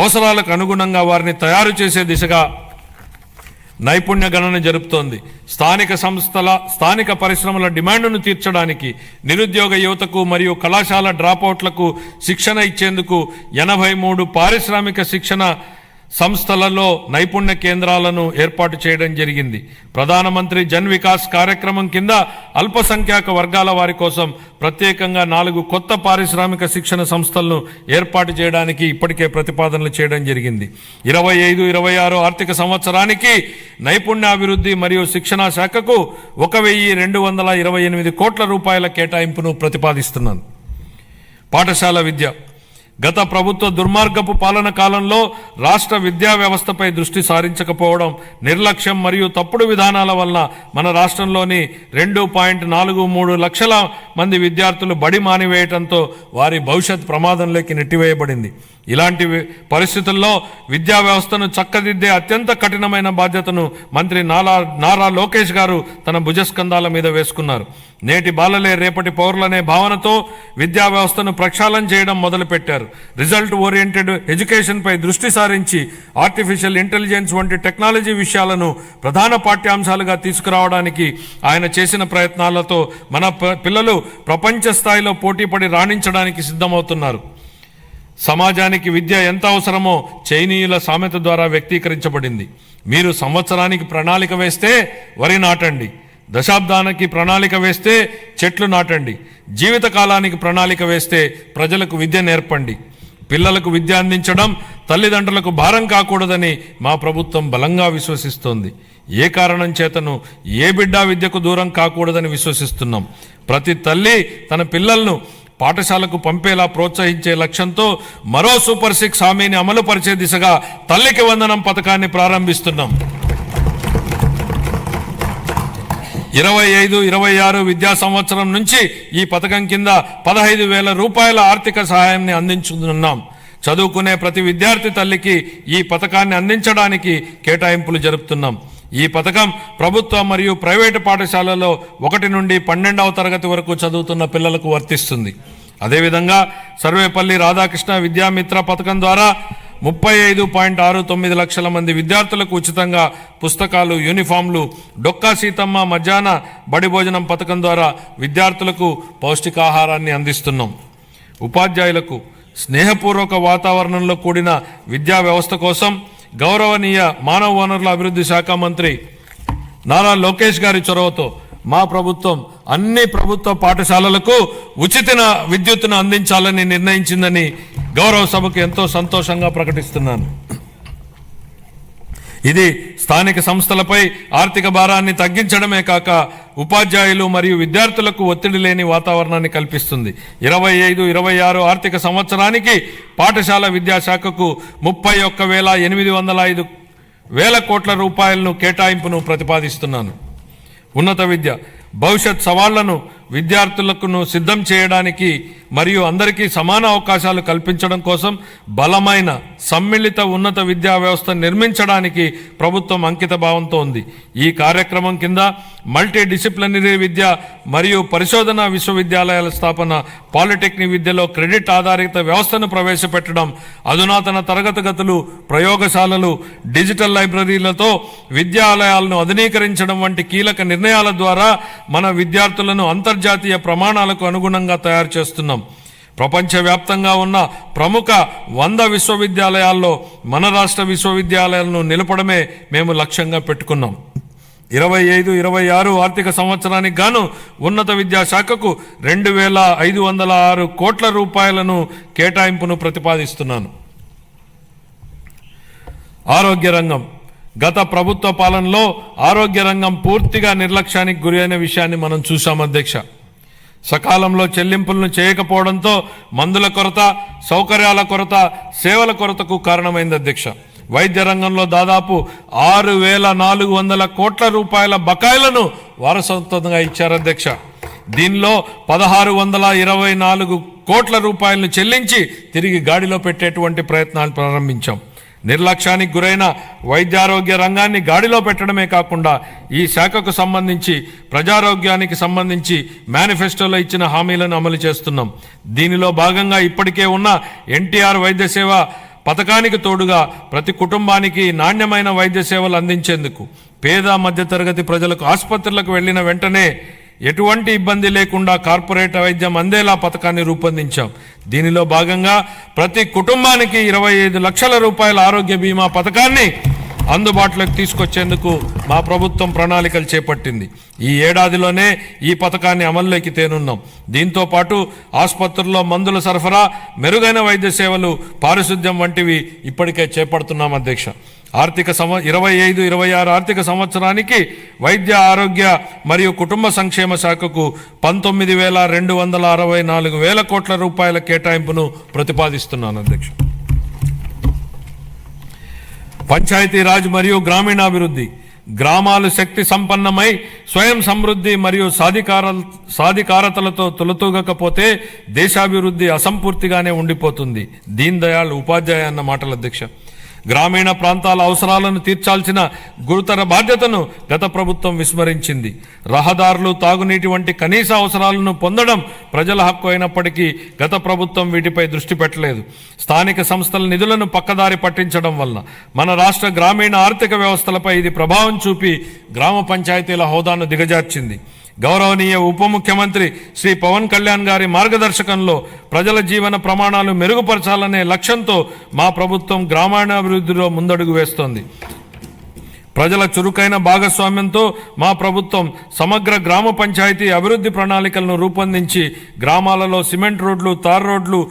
అవసరాలకు అనుగుణంగా వారిని తయారు చేసే దిశగా నైపుణ్య గణన జరుపుతోంది. స్థానిక పరిశ్రమల డిమాండ్ను తీర్చడానికి నిరుద్యోగ యువతకు మరియు కళాశాల డ్రాపౌట్లకు శిక్షణ ఇచ్చేందుకు 83 పారిశ్రామిక శిక్షణ సంస్థలలో నైపుణ్య కేంద్రాలను ఏర్పాటు చేయడం జరిగింది. ప్రధానమంత్రి జన్ వికాస్ కార్యక్రమం కింద అల్పసంఖ్యాక వర్గాల వారి కోసం ప్రత్యేకంగా 4 కొత్త పారిశ్రామిక శిక్షణ సంస్థలను ఏర్పాటు చేయడానికి ఇప్పటికే ప్రతిపాదనలు చేయడం జరిగింది. 25-26 ఆర్థిక సంవత్సరానికి నైపుణ్యాభివృద్ధి మరియు శిక్షణా శాఖకు 1,228 కోట్ల రూపాయల కేటాయింపును ప్రతిపాదిస్తున్నాను. పాఠశాల విద్య. గత ప్రభుత్వ దుర్మార్గపు పాలన కాలంలో రాష్ట్ర విద్యా వ్యవస్థపై దృష్టి సారించకపోవడం, నిర్లక్ష్యం మరియు తప్పుడు విధానాల వలన మన రాష్ట్రంలోని 2.43 లక్షల మంది విద్యార్థులు బడి మానివేయడంతో వారి భవిష్యత్ ప్రమాదంలోకి నెట్టివేయబడింది. ఇలాంటి పరిస్థితుల్లో విద్యా వ్యవస్థను చక్కదిద్దే అత్యంత కఠినమైన బాధ్యతను మంత్రి నారా లోకేష్ గారు తన భుజస్కంధాల మీద వేసుకున్నారు. నేటి బాలలే రేపటి పౌరులనే భావనతో విద్యా వ్యవస్థను ప్రక్షాళన చేయడం మొదలుపెట్టారు. రిజల్ట్ ఓరియంటెడ్ ఎడ్యుకేషన్ పై దృష్టి సారించి ఆర్టిఫిషియల్ ఇంటెలిజెన్స్ వంటి టెక్నాలజీ విషయాలను ప్రధాన పాఠ్యాంశాలుగా తీసుకురావడానికి ఆయన చేసిన ప్రయత్నాలతో మన పిల్లలు ప్రపంచ స్థాయిలో పోటీపడి రాణించడానికి సిద్ధమవుతున్నారు. సమాజానికి విద్య ఎంత అవసరమో చైనీయుల సామెత ద్వారా వ్యక్తీకరించబడింది. మీరు సంవత్సరానికి ప్రణాళిక వేస్తే వరి నాటండి, దశాబ్దానికి ప్రణాళిక వేస్తే చెట్లు నాటండి, జీవితకాలానికి ప్రణాళిక వేస్తే ప్రజలకు విద్య నేర్పండి. పిల్లలకు విద్య అందించడం తల్లిదండ్రులకు భారం కాకూడదని మా ప్రభుత్వం బలంగా విశ్వసిస్తోంది. ఏ కారణం చేతను ఏ బిడ్డ విద్యకు దూరం కాకూడదని విశ్వసిస్తున్నాం. ప్రతి తల్లి తన పిల్లలను పాఠశాలకు పంపేలా ప్రోత్సహించే లక్ష్యంతో మరో సూపర్ 6 హామీని అమలు పరిచే దిశగా తల్లికి వందనం పథకాన్ని ప్రారంభిస్తున్నాం. 25-26 విద్యా సంవత్సరం నుంచి ఈ పథకం కింద 15,000 రూపాయల ఆర్థిక సహాయాన్ని అందించుతున్నాం. చదువుకునే ప్రతి విద్యార్థి తల్లికి ఈ పథకాన్ని అందించడానికి కేటాయింపులు జరుపుతున్నాం. ఈ పథకం ప్రభుత్వ మరియు ప్రైవేటు పాఠశాలలో 1 నుండి 12వ తరగతి వరకు చదువుతున్న పిల్లలకు వర్తిస్తుంది. అదేవిధంగా సర్వేపల్లి రాధాకృష్ణ విద్యామిత్ర పథకం ద్వారా 35.69 లక్షల మంది విద్యార్థులకు ఉచితంగా పుస్తకాలు, యూనిఫామ్లు, డొక్కా సీతమ్మ మధ్యాహ్న బడి భోజనం పథకం ద్వారా విద్యార్థులకు పౌష్టికాహారాన్ని అందిస్తున్నాం. ఉపాధ్యాయులకు స్నేహపూర్వక వాతావరణంలో కూడిన విద్యా వ్యవస్థ కోసం గౌరవనీయ మానవ వనరుల అభివృద్ధి శాఖ మంత్రి నారా లోకేష్ గారి చొరవతో మా ప్రభుత్వం అన్ని ప్రభుత్వ పాఠశాలలకు ఉచిత విద్యుత్తును అందించాలని నిర్ణయించిందని గౌరవ సభకు ఎంతో సంతోషంగా ప్రకటిస్తున్నాను. ఇది స్థానిక సంస్థలపై ఆర్థిక భారాన్ని తగ్గించడమే కాక ఉపాధ్యాయులు మరియు విద్యార్థులకు ఒత్తిడి లేని వాతావరణాన్ని కల్పిస్తుంది. 25-26 ఆర్థిక సంవత్సరానికి పాఠశాల విద్యాశాఖకు 31,805 కోట్ల రూపాయలను కేటాయింపును ప్రతిపాదిస్తున్నాను. ఉన్నత విద్య. భవిష్యత్ సవాళ్లను విద్యార్థులకు సిద్ధం చేయడానికి మరియు అందరికీ సమాన అవకాశాలు కల్పించడం కోసం బలమైన సమ్మిళిత ఉన్నత విద్యా వ్యవస్థ నిర్మించడానికి ప్రభుత్వం అంకిత భావంతో ఉంది. ఈ కార్యక్రమం కింద మల్టీ డిసిప్లినరీ విద్య మరియు పరిశోధనా విశ్వవిద్యాలయాల స్థాపన, పాలిటెక్నిక్ విద్యలో క్రెడిట్ ఆధారిత వ్యవస్థను ప్రవేశపెట్టడం, అధునాతన తరగతి గదులు, ప్రయోగశాలలు, డిజిటల్ లైబ్రరీలతో విద్యాలయాలను ఆధునీకరించడం వంటి కీలక నిర్ణయాల ద్వారా మన విద్యార్థులను అంతర్జాతీయ ప్రమాణాలకు అనుగుణంగా తయారు చేస్తున్నాం. ప్రపంచవ్యాప్తంగా ఉన్న ప్రముఖ 100 విశ్వవిద్యాలయాల్లో మన రాష్ట్ర విశ్వవిద్యాలయాలను నిలపడమే మేము లక్ష్యంగా పెట్టుకున్నాం. 25-26 ఆర్థిక సంవత్సరానికి గాను ఉన్నత విద్యాశాఖకు 2,506 కోట్ల రూపాయలను కేటాయింపును ప్రతిపాదిస్తున్నాను. ఆరోగ్య రంగం. గత ప్రభుత్వ పాలనలో ఆరోగ్య రంగం పూర్తిగా నిర్లక్ష్యానికి గురైన విషయాన్ని మనం చూశాం అధ్యక్ష. సకాలంలో చెల్లింపులను చేయకపోవడంతో మందుల కొరత, సౌకర్యాల కొరత, సేవల కొరతకు కారణమైంది అధ్యక్ష. వైద్య రంగంలో దాదాపు 6,400 కోట్ల రూపాయల బకాయిలను వారసత్వంగా ఇచ్చారు అధ్యక్ష. దీనిలో 1,624 కోట్ల రూపాయలను చెల్లించి తిరిగి గాడిలో పెట్టేటువంటి ప్రయత్నాలు ప్రారంభించాం. నిర్లక్ష్యానికి గురైన వైద్యారోగ్య రంగాన్ని గాడిలో పెట్టడమే కాకుండా ఈ శాఖకు సంబంధించి ప్రజారోగ్యానికి సంబంధించి మేనిఫెస్టోలో ఇచ్చిన హామీలను అమలు చేస్తున్నాం. దీనిలో భాగంగా ఇప్పటికే ఉన్న ఎన్టీఆర్ వైద్య సేవ పథకానికి తోడుగా ప్రతి కుటుంబానికి నాణ్యమైన వైద్య సేవలు అందించేందుకు పేద మధ్యతరగతి ప్రజలకు ఆసుపత్రులకు వెళ్లిన వెంటనే ఎటువంటి ఇబ్బంది లేకుండా కార్పొరేట్ వైద్యం అందేలా పథకాన్ని రూపొందించాం. దీనిలో భాగంగా ప్రతి కుటుంబానికి 25 లక్షల రూపాయల ఆరోగ్య బీమా పథకాన్ని అందుబాటులోకి తీసుకొచ్చేందుకు మా ప్రభుత్వం ప్రణాళికలు చేపట్టింది. ఈ ఏడాదిలోనే ఈ పథకాన్ని అమల్లోకి తేనున్నాం. దీంతో పాటు ఆసుపత్రుల్లో మందుల సరఫరా, మెరుగైన వైద్య సేవలు, పారిశుద్ధ్యం వంటివి ఇప్పటికే చేపడుతున్నాం అధ్యక్ష. 25-26 ఆర్థిక సంవత్సరానికి వైద్య ఆరోగ్య మరియు కుటుంబ సంక్షేమ శాఖకు 19,264 కోట్ల రూపాయల కేటాయింపును ప్రతిపాదిస్తున్నాను అధ్యక్ష. పంచాయతీరాజ్ మరియు గ్రామీణాభివృద్ధి. గ్రామాలు శక్తి సంపన్నమై స్వయం సమృద్ధి మరియు సాధికారతలతో తొలతూగకపోతే దేశాభివృద్ధి అసంపూర్తిగానే ఉండిపోతుంది. దీన్ దయాళ్ ఉపాధ్యాయ అన్న మాటల అధ్యక్ష. గ్రామీణ ప్రాంతాల అవసరాలను తీర్చాల్సిన గురుతర బాధ్యతను గత ప్రభుత్వం విస్మరించింది. రహదారులు, తాగునీటి వంటి కనీస అవసరాలను పొందడం ప్రజల హక్కు అయినప్పటికీ గత ప్రభుత్వం వీటిపై దృష్టి పెట్టలేదు. స్థానిక సంస్థల నిధులను పక్కదారి పట్టించడం వల్ల మన రాష్ట్ర గ్రామీణ ఆర్థిక వ్యవస్థలపై ఇది ప్రభావం చూపి గ్రామ పంచాయతీల హోదాను దిగజార్చింది. గౌరవనీయ ఉప ముఖ్యమంత్రి శ్రీ పవన్ కళ్యాణ్ గారి మార్గదర్శకంలో ప్రజల జీవన ప్రమాణాలు మెరుగుపరచాలనే లక్ష్యంతో మా ప్రభుత్వం గ్రామీణాభివృద్ధిలో ముందడుగు వేస్తోంది. ప్రజల చురుకైన భాగస్వామ్యంతో మా ప్రభుత్వం సమగ్ర గ్రామ పంచాయతీ అభివృద్ధి ప్రణాళికలను రూపొందించి గ్రామాలలో సిమెంట్ రోడ్లు, తార్ రోడ్లు,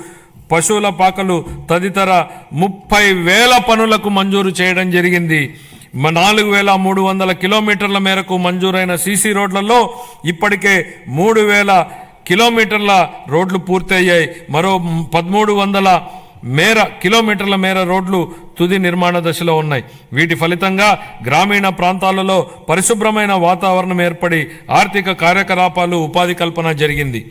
పశువుల పాకలు తదితర 30,000 పనులకు మంజూరు చేయడం జరిగింది. 4,300 కిలోమీటర్ల మేరకు మంజూరైన సీసీ రోడ్లలో ఇప్పటికే 3,000 కిలోమీటర్ల రోడ్లు పూర్తయ్యాయి. మరో 1,300 కిలోమీటర్ల మేర రోడ్లు తుది నిర్మాణ దశలో ఉన్నాయి. వీటి ఫలితంగా గ్రామీణ ప్రాంతాలలో పరిశుభ్రమైన వాతావరణం ఏర్పడి ఆర్థిక కార్యకలాపాలు, ఉపాధి కల్పన జరిగింది.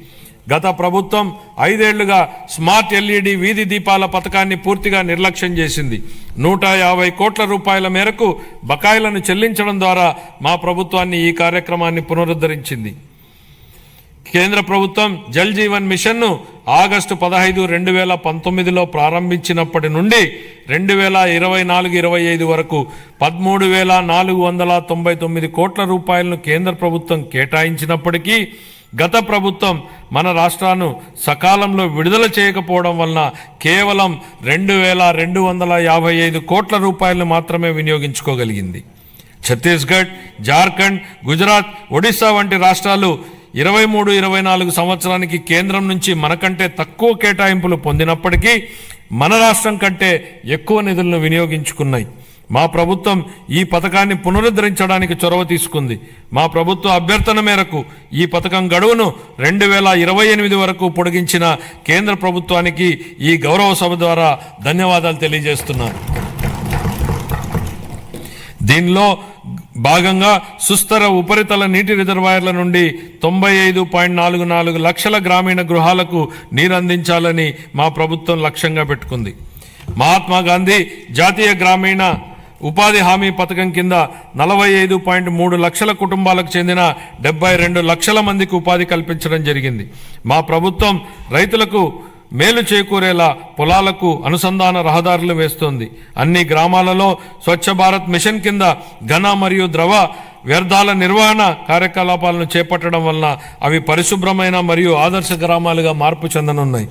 గత ప్రభుత్వం 5 ఏళ్లుగా స్మార్ట్ ఎల్ఈడి వీధి దీపాల పథకాన్ని పూర్తిగా నిర్లక్ష్యం చేసింది. 150 కోట్ల రూపాయల మేరకు బకాయిలను చెల్లించడం ద్వారా మా ప్రభుత్వాన్ని ఈ కార్యక్రమాన్ని పునరుద్ధరించింది. కేంద్ర ప్రభుత్వం జల్ జీవన్ మిషన్ను ఆగస్టు 15, 2019లో ప్రారంభించినప్పటి నుండి 2024-25 వరకు 13,499 కోట్ల రూపాయలను కేంద్ర ప్రభుత్వం కేటాయించినప్పటికీ గత ప్రభుత్వం మన రాష్ట్రాన్ని సకాలంలో విడుదల చేయకపోవడం వలన కేవలం 2,255 కోట్ల రూపాయలను మాత్రమే వినియోగించుకోగలిగింది. ఛత్తీస్గఢ్, జార్ఖండ్, గుజరాత్, ఒడిశా వంటి రాష్ట్రాలు 23-24 సంవత్సరానికి కేంద్రం నుంచి మనకంటే తక్కువ కేటాయింపులు పొందినప్పటికీ మన రాష్ట్రం కంటే ఎక్కువ నిధులను వినియోగించుకున్నాయి. మా ప్రభుత్వం ఈ పథకాన్ని పునరుద్ధరించడానికి చొరవ తీసుకుంది. మా ప్రభుత్వ అభ్యర్థన మేరకు ఈ పథకం గడువును 2028 వరకు పొడిగించిన కేంద్ర ప్రభుత్వానికి ఈ గౌరవ సభ ద్వారా ధన్యవాదాలు తెలియజేస్తున్నాను. దీనిలో భాగంగా సుస్థిర ఉపరితల నీటి రిజర్వాయర్ల నుండి 95.44 లక్షల గ్రామీణ గృహాలకు నీరు అందించాలని మా ప్రభుత్వం లక్ష్యంగా పెట్టుకుంది. మహాత్మా గాంధీ జాతీయ గ్రామీణ ఉపాధి హామీ పథకం కింద 45.3 లక్షల కుటుంబాలకు చెందిన 72 లక్షల మందికి ఉపాధి కల్పించడం జరిగింది. మా ప్రభుత్వం రైతులకు మేలు చేకూరేలా పొలాలకు అనుసంధాన రహదారులు వేస్తోంది. అన్ని గ్రామాలలో స్వచ్ఛ భారత్ మిషన్ కింద ఘన మరియు ద్రవ వ్యర్థాల నిర్వహణ కార్యకలాపాలను చేపట్టడం వలన అవి పరిశుభ్రమైన మరియు ఆదర్శ గ్రామాలుగా మార్పు చెందనున్నాయి.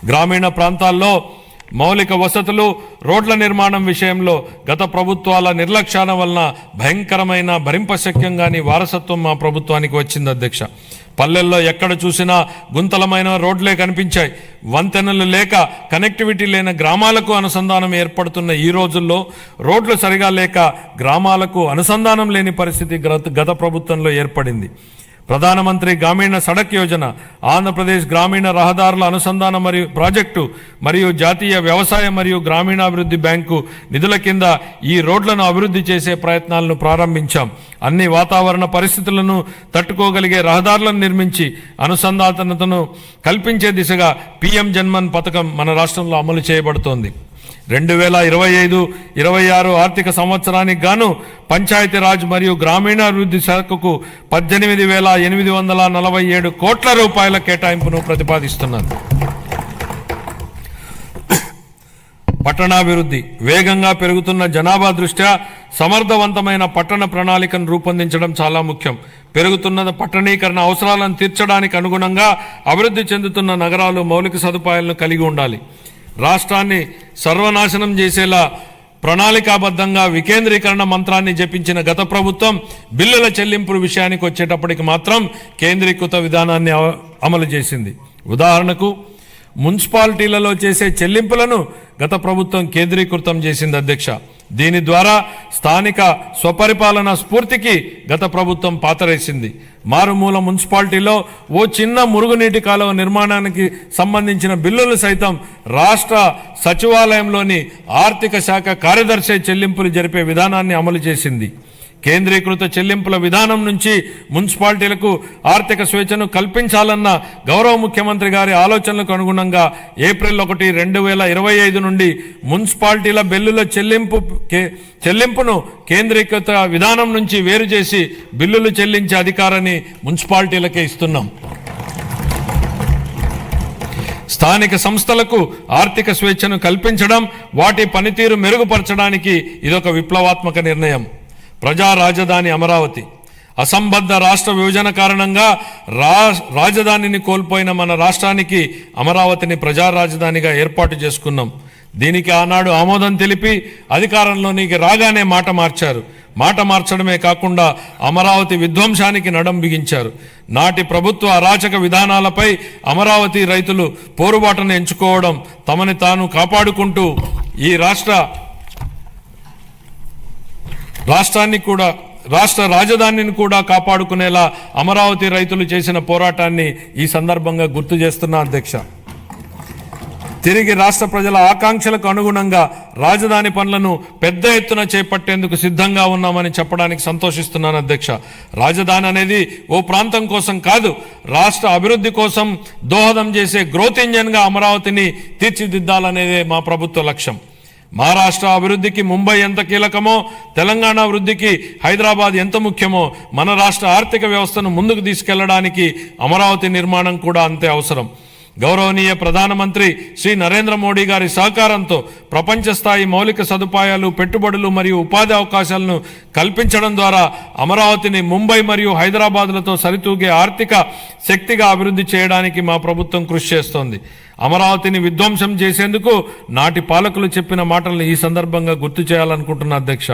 గ్రామీణ ప్రాంతాల్లో మౌలిక వసతులు, రోడ్ల నిర్మాణం విషయంలో గత ప్రభుత్వాల నిర్లక్ష్యాల వలన భయంకరమైన భరింపశక్యంగాని వారసత్వం మా ప్రభుత్వానికి వచ్చింది అధ్యక్ష. పల్లెల్లో ఎక్కడ చూసినా గుంతలమైన రోడ్లే కనిపించాయి. వంతెనలు లేక కనెక్టివిటీ లేని గ్రామాలకు అనుసంధానం ఏర్పడుతున్న ఈ రోజుల్లో రోడ్లు సరిగా లేక గ్రామాలకు అనుసంధానం లేని పరిస్థితి గత ప్రభుత్వంలో ఏర్పడింది. ప్రధానమంత్రి గ్రామీణ సడక్ యోజన, ఆంధ్రప్రదేశ్ గ్రామీణ రహదారుల అనుసంధాన మరియు ప్రాజెక్టు మరియు జాతీయ వ్యవసాయ మరియు గ్రామీణాభివృద్ధి బ్యాంకు నిధుల కింద ఈ రోడ్లను అభివృద్ధి చేసే ప్రయత్నాలను ప్రారంభించాం. అన్ని వాతావరణ పరిస్థితులను తట్టుకోగలిగే రహదారులను నిర్మించి అనుసంధానతను కల్పించే దిశగా PM జన్మన్ పథకం మన రాష్ట్రంలో అమలు చేయబడుతోంది. 2025-26 ఆర్థిక సంవత్సరానికి గాను పంచాయతీరాజ్ మరియు గ్రామీణాభివృద్ధి శాఖకు 18,847 కోట్ల రూపాయల కేటాయింపును ప్రతిపాదిస్తున్నాను. పట్టణాభివృద్ధి. వేగంగా పెరుగుతున్న జనాభా దృష్ట్యా సమర్థవంతమైన పట్టణ ప్రణాళికను రూపొందించడం చాలా ముఖ్యం. పెరుగుతున్న పట్టణీకరణ అవసరాలను తీర్చడానికి అనుగుణంగా అభివృద్ధి చెందుతున్న నగరాలు మౌలిక సదుపాయాలను కలిగి ఉండాలి. రాష్ట్రాన్ని సర్వనాశనం చేసేలా ప్రణాళికాబద్ధంగా వికేంద్రీకరణ మంత్రాన్ని జపించిన గత ప్రభుత్వం బిల్లుల చెల్లింపుల విషయానికి వచ్చేటప్పటికి మాత్రం కేంద్రీకృత విధానాన్ని అమలు చేసింది. ఉదాహరణకు మున్సిపాలిటీలలో చేసే చెల్లింపులను గత ప్రభుత్వం కేంద్రీకృతం చేసింది అధ్యక్ష. దీని ద్వారా స్థానిక స్వపరిపాలన స్ఫూర్తికి గత ప్రభుత్వం పాతరేసింది. మారుమూల మున్సిపాలిటీలో ఓ చిన్న మురుగునీటి కాలువ నిర్మాణానికి సంబంధించిన బిల్లులు సైతం రాష్ట్ర సచివాలయంలోని ఆర్థిక శాఖ కార్యదర్శి చెల్లింపులు జరిపే విధానాన్ని అమలు చేసింది. కేంద్రీకృత చెల్లింపుల విధానం నుంచి మున్సిపాలిటీలకు ఆర్థిక స్వేచ్ఛను కల్పించాలన్న గౌరవ ముఖ్యమంత్రి గారి ఆలోచనలకు అనుగుణంగా ఏప్రిల్ 1, 2025 నుండి మున్సిపాలిటీల బిల్లుల చెల్లింపును కేంద్రీకృత విధానం నుంచి వేరు చేసి బిల్లులు చెల్లించే అధికారాన్ని మున్సిపాలిటీలకే ఇస్తున్నాం. స్థానిక సంస్థలకు ఆర్థిక స్వేచ్ఛను కల్పించడం, వాటి పనితీరు మెరుగుపరచడానికి ఇదొక విప్లవాత్మక నిర్ణయం. ప్రజా రాజధాని అమరావతి. అసంబద్ధ రాష్ట్ర విభజన కారణంగా రాజధానిని కోల్పోయిన మన రాష్ట్రానికి అమరావతిని ప్రజా రాజధానిగా ఏర్పాటు చేసుకున్నాం. దీనికి ఆనాడు ఆమోదం తెలిపి అధికారంలోనికి రాగానే మాట మార్చారు. మాట మార్చడమే కాకుండా అమరావతి విధ్వంసానికి నడం బిగించారు. నాటి ప్రభుత్వ అరాచక విధానాలపై అమరావతి రైతులు పోరుబాటును ఎంచుకోవడం, తమని తాను కాపాడుకుంటూ ఈ రాష్ట్ర రాజధానిని కూడా కాపాడుకునేలా అమరావతి రైతులు చేసిన పోరాటాన్ని ఈ సందర్భంగా గుర్తు చేస్తున్నా అధ్యక్ష. తిరిగి రాష్ట్ర ప్రజల ఆకాంక్షలకు అనుగుణంగా రాజధాని పనులను పెద్ద ఎత్తున చేపట్టేందుకు సిద్ధంగా ఉన్నామని చెప్పడానికి సంతోషిస్తున్నాను అధ్యక్ష. రాజధాని అనేది ఓ ప్రాంతం కోసం కాదు, రాష్ట్ర అభివృద్ధి కోసం దోహదం చేసే గ్రోత్ ఇంజన్గా అమరావతిని తీర్చిదిద్దాలనేదే మా ప్రభుత్వ లక్ష్యం. మహారాష్ట్ర అభివృద్ధికి ముంబై ఎంత కీలకమో, తెలంగాణ అభివృద్ధికి హైదరాబాద్ ఎంత ముఖ్యమో, మన రాష్ట్ర ఆర్థిక వ్యవస్థను ముందుకు తీసుకెళ్లడానికి అమరావతి నిర్మాణం కూడా అంతే అవసరం. గౌరవనీయ ప్రధానమంత్రి శ్రీ నరేంద్ర మోడీ గారి సహకారంతో ప్రపంచ స్థాయి మౌలిక సదుపాయాలు, పెట్టుబడులు మరియు ఉపాధి అవకాశాలను కల్పించడం ద్వారా అమరావతిని ముంబై మరియు హైదరాబాద్లతో సరితూగే ఆర్థిక శక్తిగా అభివృద్ధి చేయడానికి మా ప్రభుత్వం కృషి చేస్తోంది. అమరావతిని విధ్వంసం చేసేందుకు నాటి పాలకులు చెప్పిన మాటలను ఈ సందర్భంగా గుర్తు చేయాలనుకుంటున్నా అధ్యక్ష.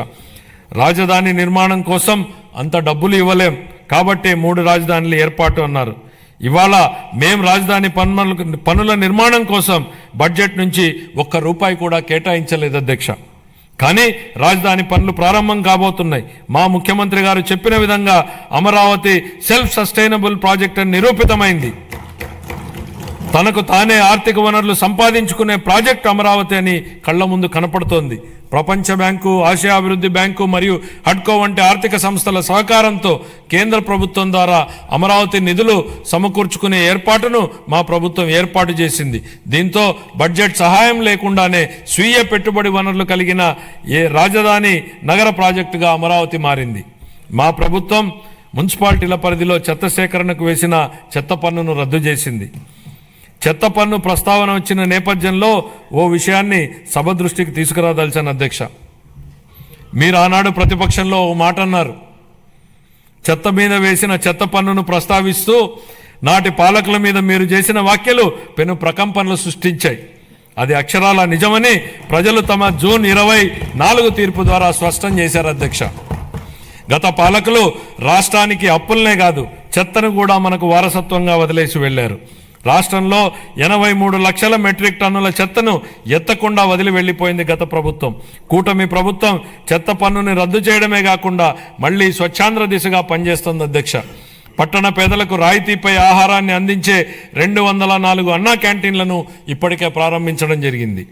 రాజధాని నిర్మాణం కోసం అంత డబ్బులు ఇవ్వలేం కాబట్టే 3 రాజధానులు ఏర్పాటు అన్నారు. ఇవాళ మేం రాజధాని పనుల నిర్మాణం కోసం బడ్జెట్ నుంచి ₹1 కూడా కేటాయించలేదు అధ్యక్ష. కానీ రాజధాని పనులు ప్రారంభం కాబోతున్నాయి. మా ముఖ్యమంత్రి గారు చెప్పిన విధంగా అమరావతి సెల్ఫ్ సస్టైనబుల్ ప్రాజెక్ట్ అని నిరూపితమైంది. తనకు తానే ఆర్థిక వనరులు సంపాదించుకునే ప్రాజెక్ట్ అమరావతి అని కళ్ల ముందు కనపడుతోంది. ప్రపంచ బ్యాంకు, ఆసియా అభివృద్ధి బ్యాంకు మరియు హడ్కో వంటి ఆర్థిక సంస్థల సహకారంతో కేంద్ర ప్రభుత్వం ద్వారా అమరావతి నిధులు సమకూర్చుకునే ఏర్పాటును మా ప్రభుత్వం ఏర్పాటు చేసింది. దీంతో బడ్జెట్ సహాయం లేకుండానే స్వీయ పెట్టుబడి వనరులు కలిగిన రాజధాని నగర ప్రాజెక్టుగా అమరావతి మారింది. మా ప్రభుత్వం మున్సిపాలిటీల పరిధిలో చెత్త సేకరణకు వేసిన చెత్త పన్నును రద్దు చేసింది. చెత్త పన్ను ప్రస్తావన వచ్చిన నేపథ్యంలో ఓ విషయాన్ని సభ దృష్టికి తీసుకురాదలిచాను అధ్యక్ష. మీరు ఆనాడు ప్రతిపక్షంలో ఓ మాట అన్నారు. చెత్త మీద వేసిన చెత్త పన్నును ప్రస్తావిస్తూ నాటి పాలకుల మీద మీరు చేసిన వ్యాఖ్యలు పెను ప్రకంపనలు సృష్టించాయి. అది అక్షరాల నిజమని ప్రజలు తమ జూన్ 24 తీర్పు ద్వారా స్పష్టం చేశారు అధ్యక్ష. గత పాలకులు రాష్ట్రానికి అప్పులనే కాదు, చెత్తను కూడా మనకు వారసత్వంగా వదిలేసి వెళ్లారు. రాష్ట్రంలో 83 లక్షల మెట్రిక్ టన్నుల చెత్తను ఎత్తకుండా వదిలి వెళ్లిపోయింది గత ప్రభుత్వం. కూటమి ప్రభుత్వం చెత్త పన్నుని రద్దు చేయడమే కాకుండా మళ్లీ స్వచ్ఛాంధ్ర దిశగా పనిచేస్తోంది అధ్యక్ష. పట్టణ పేదలకు రాయితీపై ఆహారాన్ని అందించే 204 అన్నా క్యాంటీన్లను ఇప్పటికే ప్రారంభించడం జరిగింది.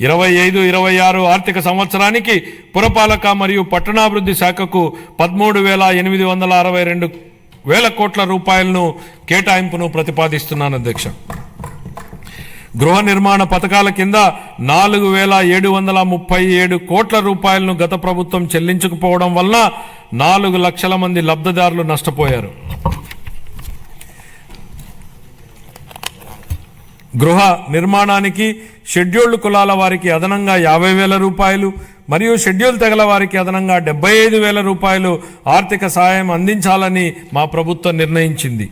25-26 ఆర్థిక సంవత్సరానికి పురపాలక మరియు పట్టణాభివృద్ధి శాఖకు 13,862 వేల కోట్ల రూపాయలను కేటాయింపును ప్రతిపాదిస్తున్నాను అధ్యక్ష. గృహ నిర్మాణ పథకాల కింద 4,737 కోట్ల రూపాయలను గత ప్రభుత్వం చెల్లించకపోవడం వల్ల 4 లక్షల మంది లబ్ధిదారులు నష్టపోయారు. గృహ నిర్మాణానికి షెడ్యూల్డ్ కులాల వారికి అదనంగా 50,000 రూపాయలు, మరియు షెడ్యూల్ తెగల వారికి అదనంగా 75,000 రూపాయలు ఆర్థిక సహాయం అందించాలని మా ప్రభుత్వం నిర్ణయించింది.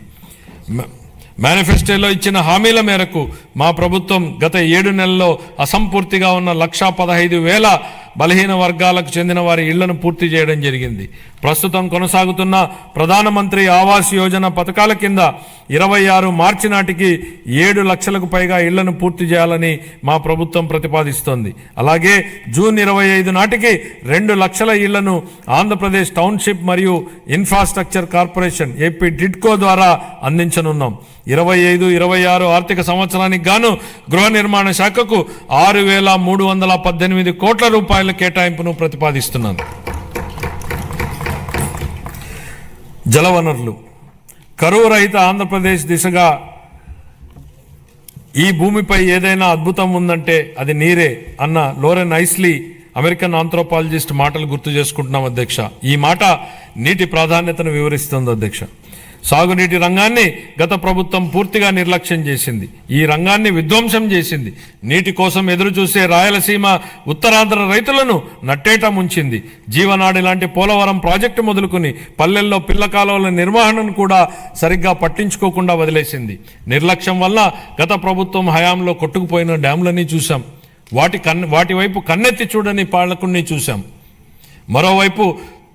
మేనిఫెస్టోలో ఇచ్చిన హామీల మేరకు మా ప్రభుత్వం గత 7 నెలల్లో అసంపూర్తిగా ఉన్న 1,15,000 బలహీన వర్గాలకు చెందిన వారి ఇళ్లను పూర్తి చేయడం జరిగింది. ప్రస్తుతం కొనసాగుతున్న ప్రధానమంత్రి ఆవాస్ యోజన పథకాల కింద 26 మార్చి నాటికి 7 లక్షలకు పైగా ఇళ్లను పూర్తి చేయాలని మా ప్రభుత్వం ప్రతిపాదిస్తోంది. అలాగే జూన్ 25 నాటికి 2 లక్షల ఇళ్లను ఆంధ్రప్రదేశ్ టౌన్షిప్ మరియు ఇన్ఫ్రాస్ట్రక్చర్ కార్పొరేషన్ ఏపీ టిడ్కో ద్వారా అందించనున్నాం. 25-26 ఆర్థిక సంవత్సరానికి గాను గృహ నిర్మాణ శాఖకు 6,318 కోట్ల రూపాయల కేటాయింపును ప్రతిపాదిస్తున్నాను. జలవనరులు కరువు రహిత ఆంధ్రప్రదేశ్ దిశగా ఈ భూమిపై ఏదైనా అద్భుతం ఉందంటే అది నీరే అన్న లోరెన్ ఐస్లీ అమెరికన్ ఆంథ్రోపాలజిస్ట్ మాటలు గుర్తు చేసుకుంటున్నాం అధ్యక్ష. ఈ మాట నీటి ప్రాధాన్యతను వివరిస్తుంది అధ్యక్ష. సాగునీటి రంగాన్ని గత ప్రభుత్వం పూర్తిగా నిర్లక్ష్యం చేసింది. ఈ రంగాన్ని విధ్వంసం చేసింది. నీటి కోసం ఎదురు చూసే రాయలసీమ ఉత్తరాంధ్ర రైతులను నట్టేట ముంచింది. జీవనాడి లాంటి పోలవరం ప్రాజెక్టు మొదలుకుని పల్లెల్లో పిల్ల కాలువల నిర్వహణను కూడా సరిగ్గా పట్టించుకోకుండా వదిలేసింది. నిర్లక్ష్యం వల్ల గత ప్రభుత్వం హయాంలో కొట్టుకుపోయిన డ్యాంలన్నీ చూశాం. వాటి వైపు కన్నెత్తి చూడని పాలకుల్ని చూశాం. మరోవైపు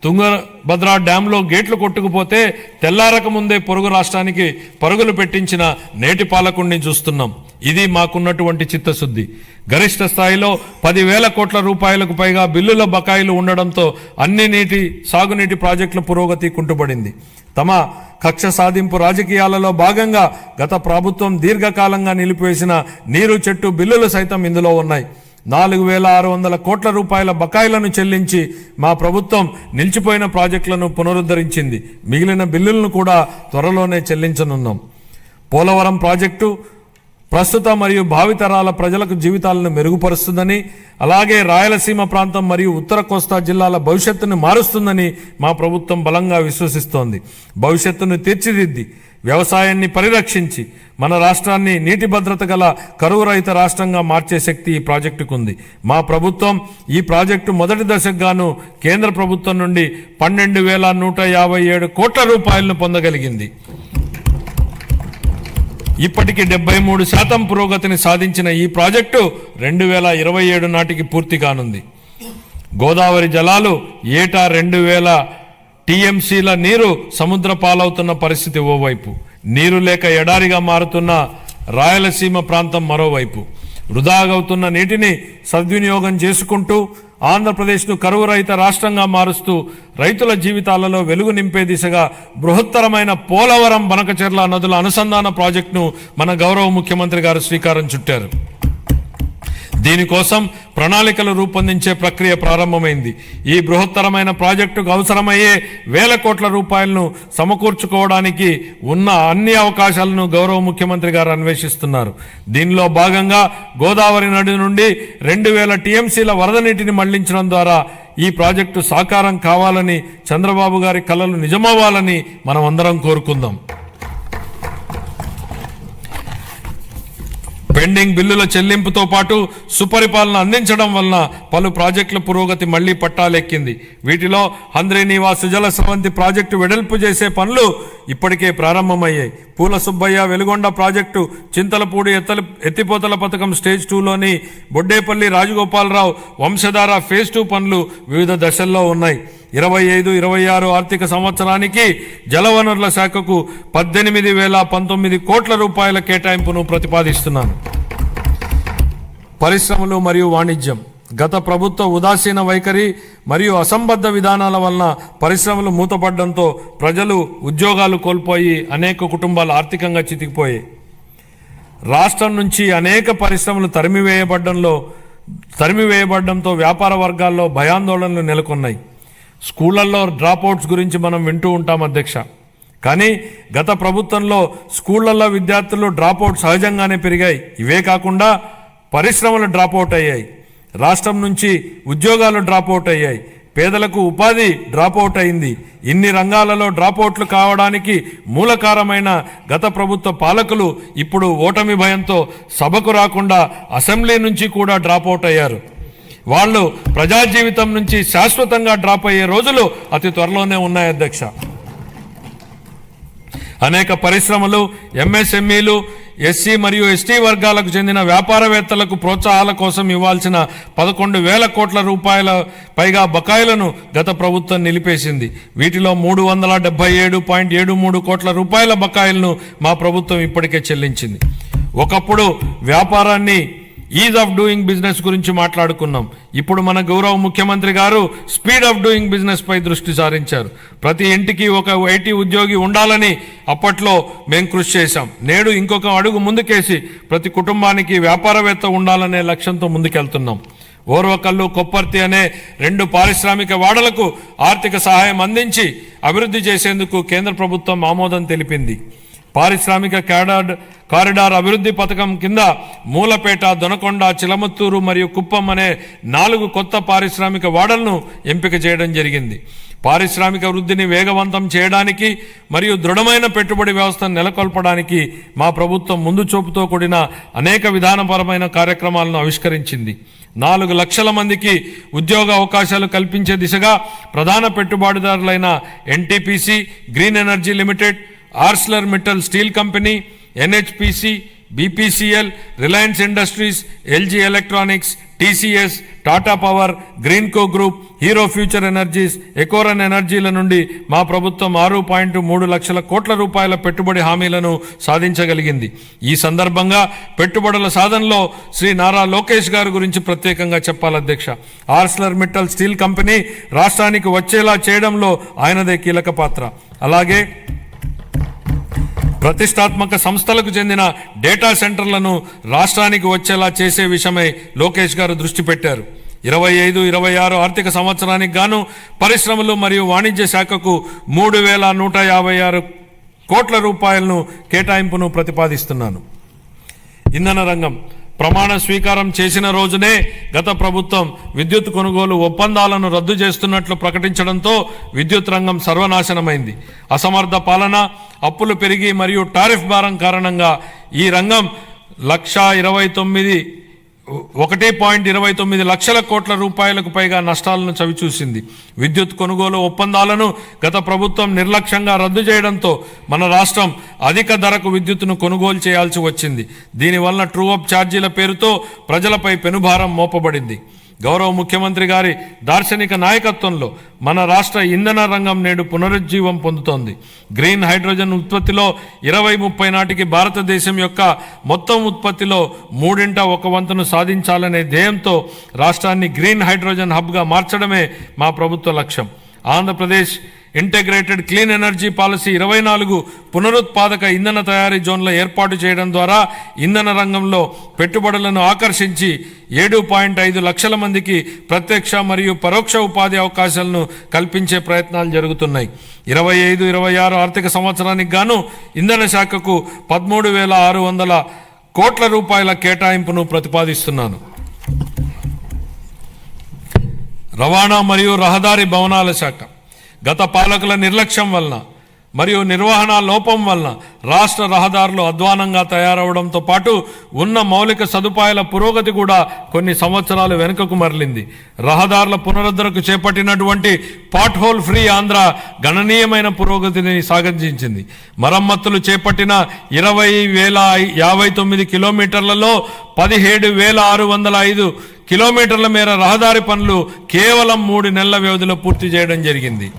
తుంగభద్ర డ్యాంలో గేట్లు కొట్టుకుపోతే తెల్లారక ముందే పొరుగు రాష్ట్రానికి పరుగులు పెట్టించిన నేటి పాలకుడిని చూస్తున్నాం. ఇది మాకున్నటువంటి చిత్తశుద్ధి. గరిష్ట స్థాయిలో 10,000 కోట్ల రూపాయలకు పైగా బిల్లుల బకాయిలు ఉండడంతో అన్ని సాగునీటి ప్రాజెక్టుల పురోగతి కుంటుపడింది. తమ కక్ష సాధింపు రాజకీయాలలో భాగంగా గత ప్రభుత్వం దీర్ఘకాలంగా నిలిపివేసిన నీరు చెట్టు బిల్లులు సైతం ఇందులో ఉన్నాయి. 4,600 కోట్ల రూపాయల బకాయిలను చెల్లించి మా ప్రభుత్వం నిలిచిపోయిన ప్రాజెక్టులను పునరుద్ధరించింది. మిగిలిన బిల్లులను కూడా త్వరలోనే చెల్లించనున్నాం. పోలవరం ప్రాజెక్టు ప్రస్తుత మరియు భావితరాల ప్రజలకు జీవితాలను మెరుగుపరుస్తుందని, అలాగే రాయలసీమ ప్రాంతం మరియు ఉత్తర కోస్తా జిల్లాల భవిష్యత్తును మారుస్తుందని మా ప్రభుత్వం బలంగా విశ్వసిస్తోంది. భవిష్యత్తును తీర్చిదిద్ది వ్యవసాయాన్ని పరిరక్షించి మన రాష్ట్రాన్ని నీటి భద్రత గల కరువు రహిత రాష్ట్రంగా మార్చే శక్తి ఈ ప్రాజెక్టుకు ఉంది. మా ప్రభుత్వం ఈ ప్రాజెక్టు మొదటి దశకు గాను కేంద్ర ప్రభుత్వం నుండి 12,157 కోట్ల రూపాయలను పొందగలిగింది. ఇప్పటికి 73% పురోగతిని సాధించిన ఈ ప్రాజెక్టు 2027 నాటికి పూర్తి కానుంది. గోదావరి జలాలు ఏటా 2,000 టీఎంసీల నీరు సముద్ర పాలవుతున్న పరిస్థితి ఓవైపు, నీరు లేక ఎడారిగా మారుతున్న రాయలసీమ ప్రాంతం మరోవైపు. వృధాగవుతున్న నీటిని సద్వినియోగం చేసుకుంటూ ఆంధ్రప్రదేశ్ను కరువు రహిత రాష్ట్రంగా మారుస్తూ రైతుల జీవితాలలో వెలుగు నింపే దిశగా బృహత్తరమైన పోలవరం బనకచెర్ల నదుల అనుసంధాన ప్రాజెక్టును మన గౌరవ ముఖ్యమంత్రి గారు శ్రీకారం చుట్టారు. దీనికోసం ప్రణాళికలు రూపొందించే ప్రక్రియ ప్రారంభమైంది. ఈ బృహత్తరమైన ప్రాజెక్టుకు అవసరమయ్యే 1,000 కోట్ల రూపాయలను సమకూర్చుకోవడానికి ఉన్న అన్ని అవకాశాలను గౌరవ ముఖ్యమంత్రి గారు అన్వేషిస్తున్నారు. దీనిలో భాగంగా గోదావరి నది నుండి 2,000 టీఎంసీల వరద నీటిని మళ్లించడం ద్వారా ఈ ప్రాజెక్టు సాకారం కావాలని, చంద్రబాబు గారి కలలు నిజమవ్వాలని మనం అందరం కోరుకుందాం. పెండింగ్ బిల్లుల చెల్లింపుతో పాటు సుపరిపాలన అందించడం వలన పలు ప్రాజెక్టుల పురోగతి మళ్లీ పట్టాలెక్కింది. వీటిలో హంద్రీనీవా సుజల స్రవంతి ప్రాజెక్టు వెడల్పు చేసే పనులు ఇప్పటికే ప్రారంభమయ్యాయి. పూల సుబ్బయ్య వెలుగొండ ప్రాజెక్టు, చింతలపూడి ఎత్తిపోతల పథకం స్టేజ్ 2లోని బొడ్డేపల్లి రాజగోపాలరావు వంశధార ఫేజ్ 2 పనులు వివిధ దశల్లో ఉన్నాయి. 25-26 ఆర్థిక సంవత్సరానికి జలవనరుల శాఖకు 18,019 కోట్ల రూపాయల కేటాయింపును ప్రతిపాదిస్తున్నాను. పరిశ్రమలు మరియు వాణిజ్యం. గత ప్రభుత్వ ఉదాసీన వైఖరి మరియు అసంబద్ధ విధానాల వలన పరిశ్రమలు మూతపడడంతో ప్రజలు ఉద్యోగాలు కోల్పోయి అనేక కుటుంబాలు ఆర్థికంగా చితికిపోయాయి. రాష్ట్రం నుంచి అనేక పరిశ్రమలు తరిమివేయబడడంతో వ్యాపార వర్గాల్లో భయాందోళనలు నెలకొన్నాయి. స్కూళ్లలో డ్రాప్అవుట్స్ గురించి మనం వింటూ ఉంటాం అధ్యక్ష. కానీ గత ప్రభుత్వంలో స్కూళ్లలో విద్యార్థులు డ్రాప్అవుట్ సహజంగానే పెరిగాయి. ఇవే కాకుండా పరిశ్రమలు డ్రాప్అవుట్ అయ్యాయి. రాష్ట్రం నుంచి ఉద్యోగాలు డ్రాప్అవుట్ అయ్యాయి. పేదలకు ఉపాధి డ్రాప్అవుట్ అయింది. ఇన్ని రంగాలలో డ్రాప్అవుట్లు కావడానికి మూలకారమైన గత ప్రభుత్వ పాలకులు ఇప్పుడు ఓటమి భయంతో సభకు రాకుండా అసెంబ్లీ నుంచి కూడా డ్రాప్అవుట్ అయ్యారు. వాళ్ళు ప్రజా జీవితం నుంచి శాశ్వతంగా డ్రాప్ అయ్యే రోజులు అతి త్వరలోనే ఉన్నాయి అధ్యక్ష. అనేక పరిశ్రమలు, ఎంఎస్ఎంఈలు, ఎస్సీ మరియు ఎస్టీ వర్గాలకు చెందిన వ్యాపారవేత్తలకు ప్రోత్సాహాల కోసం ఇవ్వాల్సిన 11,000 కోట్ల రూపాయల పైగా బకాయిలను గత ప్రభుత్వం నిలిపేసింది. వీటిలో 377.73 కోట్ల రూపాయల బకాయిలను మా ప్రభుత్వం ఇప్పటికే చెల్లించింది. ఒకప్పుడు వ్యాపారాన్ని ఈజ్ ఆఫ్ డూయింగ్ బిజినెస్ గురించి మాట్లాడుకున్నాం. ఇప్పుడు మన గౌరవ ముఖ్యమంత్రి గారు స్పీడ్ ఆఫ్ డూయింగ్ బిజినెస్ పై దృష్టి సారించారు. ప్రతి ఇంటికి ఒక ఐటీ ఉద్యోగి ఉండాలని అప్పట్లో మేము కృషి చేశాం. నేడు ఇంకొక అడుగు ముందుకేసి ప్రతి కుటుంబానికి వ్యాపారవేత్త ఉండాలనే లక్ష్యంతో ముందుకెళ్తున్నాం. ఓర్వకల్లు, కొప్పర్తి అనే 2 పారిశ్రామిక వాడలకు ఆర్థిక సహాయం అందించి అభివృద్ధి చేసేందుకు కేంద్ర ప్రభుత్వం ఆమోదం తెలిపింది. పారిశ్రామిక కారిడార్ అభివృద్ధి పథకం కింద మూలపేట, దొనకొండ, చిలమత్తూరు మరియు కుప్పం అనే 4 కొత్త పారిశ్రామిక వాడలను ఎంపిక చేయడం జరిగింది. పారిశ్రామిక వృద్ధిని వేగవంతం చేయడానికి మరియు దృఢమైన పెట్టుబడి వ్యవస్థను నెలకొల్పడానికి మా ప్రభుత్వం ముందు చూపుతో కూడిన అనేక విధానపరమైన కార్యక్రమాలను ఆవిష్కరించింది. 4 లక్షల మందికి ఉద్యోగ అవకాశాలు కల్పించే దిశగా ప్రధాన పెట్టుబడిదారులైన NTPC, green energy limited, Arcelor Mittal steel company, NHPC, BPCL, Reliance industries, LG electronics, TCS, Tata power, Greenko group, Hero future energies, Ecoren ఎనర్జీల నుండి మా ప్రభుత్వం 6.3 లక్షల కోట్ల రూపాయల పెట్టుబడి హామీలను సాధించగలిగింది. ఈ సందర్భంగా పెట్టుబడుల సాధనలో శ్రీ నారా లోకేష్ గారి గురించి ప్రత్యేకంగా చెప్పాలి అధ్యక్ష. ఆర్సిలర్ మిట్టల్ స్టీల్ కంపెనీ రాష్ట్రానికి వచ్చేలా చేయడంలో ఆయనదే కీలక పాత్ర. అలాగే ప్రతిష్టాత్మక సంస్థలకు చెందిన డేటా సెంటర్లను రాష్ట్రానికి వచ్చేలా చేసే విషయమై లోకేష్ గారు దృష్టి పెట్టారు. 25-26 ఆర్థిక సంవత్సరానికి గాను పరిశ్రమలు మరియు వాణిజ్య శాఖకు 3,156 కోట్ల రూపాయలను కేటాయింపును ప్రతిపాదిస్తున్నాను. ఇంధన రంగం ప్రమాణ స్వీకారం చేసిన రోజునే గత ప్రభుత్వం విద్యుత్ కొనుగోలు ఒప్పందాలను రద్దు చేస్తున్నట్లు ప్రకటించడంతో విద్యుత్ రంగం సర్వనాశనమైంది. అసమర్థ పాలన, అప్పులు పెరిగి మరియు టారిఫ్ భారం కారణంగా ఈ రంగం 1.29 లక్షల కోట్ల రూపాయలకు పైగా నష్టాలను చవిచూసింది. విద్యుత్ కొనుగోలు ఒప్పందాలను గత ప్రభుత్వం నిర్లక్ష్యంగా రద్దు చేయడంతో మన రాష్ట్రం అధిక ధరకు విద్యుత్తును కొనుగోలు చేయాల్సి వచ్చింది. దీనివల్ల ట్రూ అప్ ఛార్జీల పేరుతో ప్రజలపై పెనుభారం మోపబడింది. గౌరవ ముఖ్యమంత్రి గారి దార్శనిక నాయకత్వంలో మన రాష్ట్ర ఇంధన రంగం నేడు పునరుజ్జీవం పొందుతోంది. గ్రీన్ హైడ్రోజన్ ఉత్పత్తిలో 2030 నాటికి భారతదేశం యొక్క మొత్తం ఉత్పత్తిలో 1/3 సాధించాలనే ధ్యేయంతో రాష్ట్రాన్ని గ్రీన్ హైడ్రోజన్ హబ్గా మార్చడమే మా ప్రభుత్వ లక్ష్యం. Andhra Pradesh integrated clean energy policy 24 పునరుత్పాదక ఇంధన తయారీ జోన్ల ఏర్పాటు చేయడం ద్వారా ఇంధన రంగంలో పెట్టుబడులను ఆకర్షించి 7.5 లక్షల మందికి ప్రత్యక్ష మరియు పరోక్ష ఉపాధి అవకాశాలను కల్పించే ప్రయత్నాలు జరుగుతున్నాయి. 25-26 ఆర్థిక సంవత్సరానికి గాను ఇంధన శాఖకు 13,600 కోట్ల రూపాయల కేటాయింపును ప్రతిపాదిస్తున్నాను. రవాణా మరియు రహదారి భవనాల శాఖ గత పాలకుల నిర్లక్ష్యం వలన మరియు నిర్వహణ లోపం వలన రాష్ట్ర రహదారులు అధ్వానంగా తయారవడంతో పాటు ఉన్న మౌలిక సదుపాయాల పురోగతి కూడా కొన్ని సంవత్సరాలు వెనుకకు మరలింది. రహదారుల పునరుద్ధరణకు చేపట్టినటువంటి పాట్ హోల్ ఫ్రీ ఆంధ్ర గణనీయమైన పురోగతిని సాధించింది. మరమ్మతులు చేపట్టిన 20,059 కిలోమీటర్లలో 17,605 కిలోమీటర్ల మేర రహదారి పనులు కేవలం 3 నెలల వ్యవధిలో పూర్తి చేయడం జరిగింది.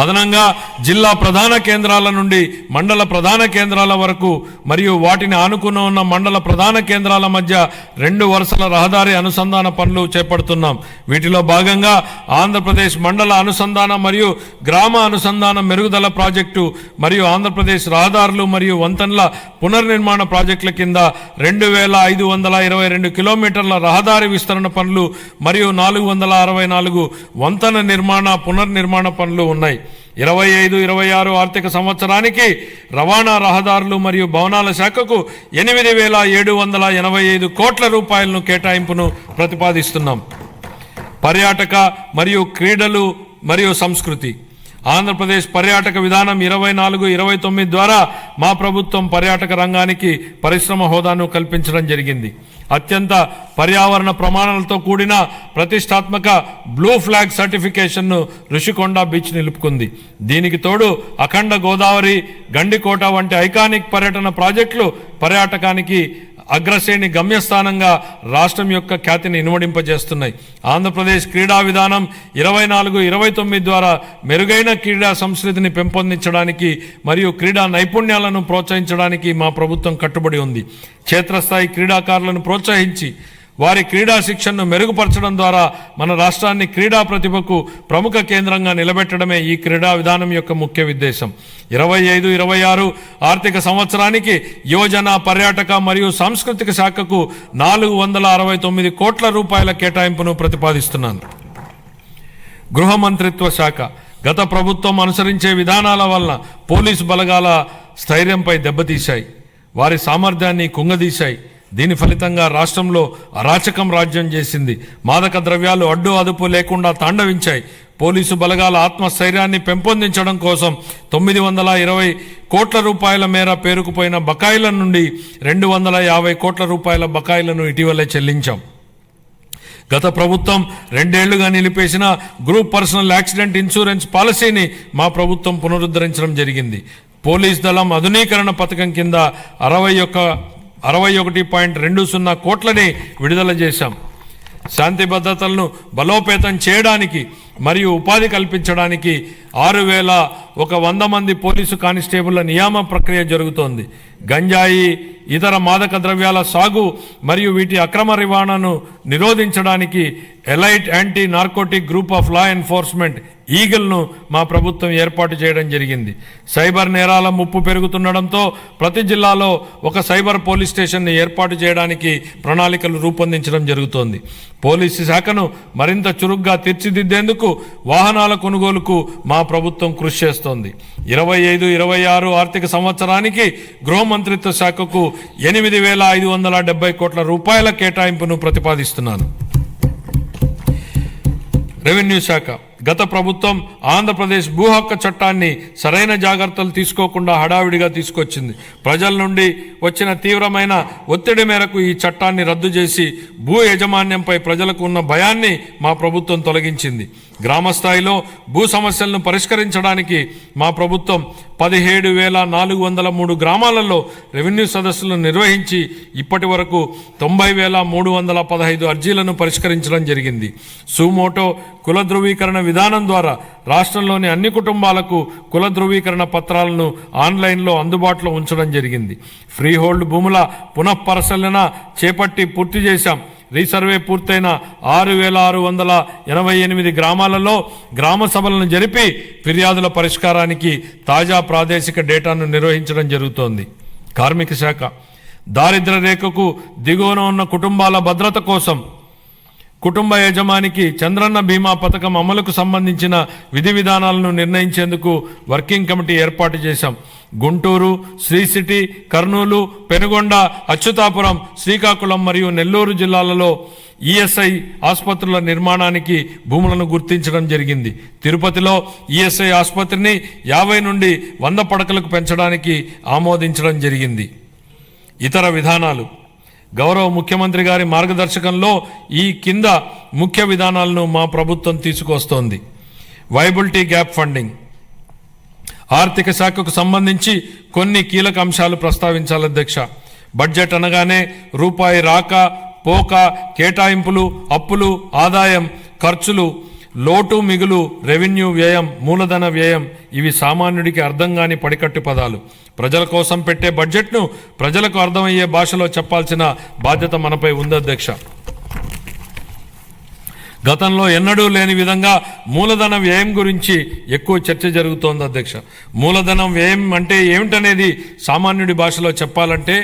అదనంగా జిల్లా ప్రధాన కేంద్రాల నుండి మండల ప్రధాన కేంద్రాల వరకు మరియు వాటిని ఆనుకుని ఉన్న మండల ప్రధాన కేంద్రాల మధ్య 2 వరుసల రహదారి అనుసంధాన పనులు చేపడుతున్నాం. వీటిలో భాగంగా ఆంధ్రప్రదేశ్ మండల అనుసంధాన మరియు గ్రామ అనుసంధాన మెరుగుదల ప్రాజెక్టు మరియు ఆంధ్రప్రదేశ్ రహదారులు మరియు వంతెనల పునర్నిర్మాణ ప్రాజెక్టుల కింద 2,522 కిలోమీటర్ల రహదారి విస్తరణ పనులు మరియు 464 వంతెన పునర్నిర్మాణ పనులు ఉన్నాయి. 25-26 ఆర్థిక సంవత్సరానికి రవాణా రహదారులు మరియు భవనాల శాఖకు 8,785 కోట్ల రూపాయలను కేటాయింపును ప్రతిపాదిస్తున్నాం. పర్యాటక మరియు క్రీడలు మరియు సంస్కృతి ఆంధ్రప్రదేశ్ పర్యాటక విధానం 24-29 ద్వారా మా ప్రభుత్వం పర్యాటక రంగానికి పరిశ్రమ హోదాను కల్పించడం జరిగింది. అత్యంత పర్యావరణ ప్రమాణాలతో కూడిన ప్రతిష్టాత్మక బ్లూ ఫ్లాగ్ సర్టిఫికేషన్ను ఋషికొండ బీచ్ నిలుపుకుంది. దీనికి తోడు అఖండ గోదావరి, గండికోట వంటి ఐకానిక్ పర్యటన ప్రాజెక్టులు పర్యాటకానికి అగ్రశ్రేణి గమ్యస్థానంగా రాష్ట్రం యొక్క ఖ్యాతిని ఇనుమడింపజేస్తున్నాయి. ఆంధ్రప్రదేశ్ క్రీడా విధానం 24-29 ద్వారా మెరుగైన క్రీడా సంస్కృతిని పెంపొందించడానికి మరియు క్రీడా నైపుణ్యాలను ప్రోత్సహించడానికి మా ప్రభుత్వం కట్టుబడి ఉంది. క్షేత్రస్థాయి క్రీడాకారులను ప్రోత్సహించి వారి క్రీడా శిక్షణను మెరుగుపరచడం ద్వారా మన రాష్ట్రాన్ని క్రీడా ప్రతిభకు ప్రముఖ కేంద్రంగా నిలబెట్టడమే ఈ క్రీడా విధానం యొక్క ముఖ్య ఉద్దేశం. 25-26 ఆర్థిక సంవత్సరానికి యువజన, పర్యాటక మరియు సాంస్కృతిక శాఖకు 469 కోట్ల రూపాయల కేటాయింపును ప్రతిపాదిస్తున్నాను. గృహ మంత్రిత్వ శాఖ గత ప్రభుత్వం అనుసరించే విధానాల వలన పోలీసు బలగాల స్థైర్యంపై దెబ్బతీశాయి, వారి సామర్థ్యాన్ని కుంగదీశాయి. దీని ఫలితంగా రాష్ట్రంలో అరాచకం రాజ్యం చేసింది. మాదక ద్రవ్యాలు అడ్డు అదుపు లేకుండా తాండవించాయి. పోలీసు బలగాల ఆత్మస్థైర్యాన్ని పెంపొందించడం కోసం 920 కోట్ల రూపాయల మేర పేరుకుపోయిన బకాయిల నుండి 250 కోట్ల రూపాయల బకాయిలను ఇటీవలే చెల్లించాం. గత ప్రభుత్వం 2 ఏళ్లుగా నిలిపేసిన గ్రూప్ పర్సనల్ యాక్సిడెంట్ ఇన్సూరెన్స్ పాలసీని మా ప్రభుత్వం పునరుద్ధరించడం జరిగింది. పోలీస్ దళం ఆధునీకరణ పథకం కింద 61.20 కోట్లని విడుదల చేశాం. శాంతి భద్రతలను బలోపేతం చేయడానికి మరియు ఉపాధి కల్పించడానికి 6,100 మంది పోలీసు కానిస్టేబుళ్ల నియామ ప్రక్రియ జరుగుతోంది. గంజాయి, ఇతర మాదక ద్రవ్యాల సాగు మరియు వీటి అక్రమ రవాణాను నిరోధించడానికి elite anti narcotic group of law enforcement ఈగల్ను మా ప్రభుత్వం ఏర్పాటు చేయడం జరిగింది. సైబర్ నేరాల ముప్పు పెరుగుతుండడంతో ప్రతి జిల్లాలో ఒక సైబర్ పోలీస్ స్టేషన్ని ఏర్పాటు చేయడానికి ప్రణాళికలు రూపొందించడం జరుగుతోంది. పోలీసు శాఖను మరింత చురుగ్గా తీర్చిదిద్దేందుకు వాహనాల కొనుగోలుకు మా ప్రభుత్వం కృషి చేస్తోంది. 25-26 ఆర్థిక సంవత్సరానికి గృహ మంత్రిత్వ శాఖకు 8,570 కోట్ల రూపాయల కేటాయింపును ప్రతిపాదిస్తున్నాను. రెవెన్యూ శాఖ గత ప్రభుత్వం ఆంధ్రప్రదేశ్ భూ హక్కు చట్టాన్ని సరైన జాగ్రత్తలు తీసుకోకుండా హడావిడిగా తీసుకొచ్చింది. ప్రజల నుండి వచ్చిన తీవ్రమైన ఒత్తిడి మేరకు ఈ చట్టాన్ని రద్దు చేసి భూ యాజమాన్యంపై ప్రజలకు ఉన్న భయాన్ని మా ప్రభుత్వం తొలగించింది. గ్రామ స్థాయిలో భూ సమస్యలను పరిష్కరించడానికి మా ప్రభుత్వం 17,403 గ్రామాలలో రెవెన్యూ సదస్సులను నిర్వహించి ఇప్పటి వరకు 90,315 అర్జీలను పరిష్కరించడం జరిగింది. సుమోటో కుల ధృవీకరణ విధానం ద్వారా రాష్ట్రంలోని అన్ని కుటుంబాలకు కుల ధృవీకరణ పత్రాలను ఆన్లైన్లో అందుబాటులో ఉంచడం జరిగింది. ఫ్రీ హోల్డ్ భూముల పునఃపరిశీలన చేపట్టి పూర్తి చేశాం. రీసర్వే పూర్తయిన 6,688 గ్రామాలలో గ్రామ సభలను జరిపి ఫిర్యాదుల పరిష్కారానికి తాజా ప్రాదేశిక డేటాను నిర్వహించడం జరుగుతోంది. కార్మిక శాఖ దారిద్ర్య రేఖకు దిగువన ఉన్న కుటుంబాల భద్రత కోసం కుటుంబ యజమానికి చంద్రన్న బీమా పథకం అమలుకు సంబంధించిన విధి విధానాలను నిర్ణయించేందుకు వర్కింగ్ కమిటీ ఏర్పాటు చేశాం. గుంటూరు, శ్రీ సిటీ, కర్నూలు, పెనుగొండ, అచ్యుతాపురం, శ్రీకాకుళం మరియు నెల్లూరు జిల్లాలలో ఈఎస్ఐ ఆసుపత్రుల నిర్మాణానికి భూములను గుర్తించడం జరిగింది. తిరుపతిలో ఈఎస్ఐ ఆసుపత్రిని 50 నుండి 100 పడకలకు పెంచడానికి ఆమోదించడం జరిగింది. ఇతర విధానాలు గౌరవ ముఖ్యమంత్రి గారి మార్గదర్శకంలో ఈ కింద ముఖ్య విధానాలను మా ప్రభుత్వం తీసుకొస్తోంది. వైబిలిటీ గ్యాప్ ఫండింగ్ ఆర్థిక శాఖకు సంబంధించి కొన్ని కీలక అంశాలు ప్రస్తావించాలి అధ్యక్ష. బడ్జెట్ అనగానే రూపాయి రాక పోక, కేటాయింపులు, అప్పులు, ఆదాయం, ఖర్చులు, లోటు మిగులు, రెవెన్యూ వ్యయం, మూలధన వ్యయం ఇవి సామాన్యుడికి అర్థం కాని పడికట్టు పదాలు. ప్రజల కోసం పెట్టే బడ్జెట్ను ప్రజలకు అర్థమయ్యే భాషలో చెప్పాల్సిన బాధ్యత మనపై ఉంది అధ్యక్ష. గతంలో ఎన్నడూ లేని విధంగా మూలధన వ్యయం గురించి ఎక్కువ చర్చ జరుగుతోంది అధ్యక్ష. మూలధనం వ్యయం అంటే ఏమిటనేది సామాన్యుడి భాషలో చెప్పాలంటే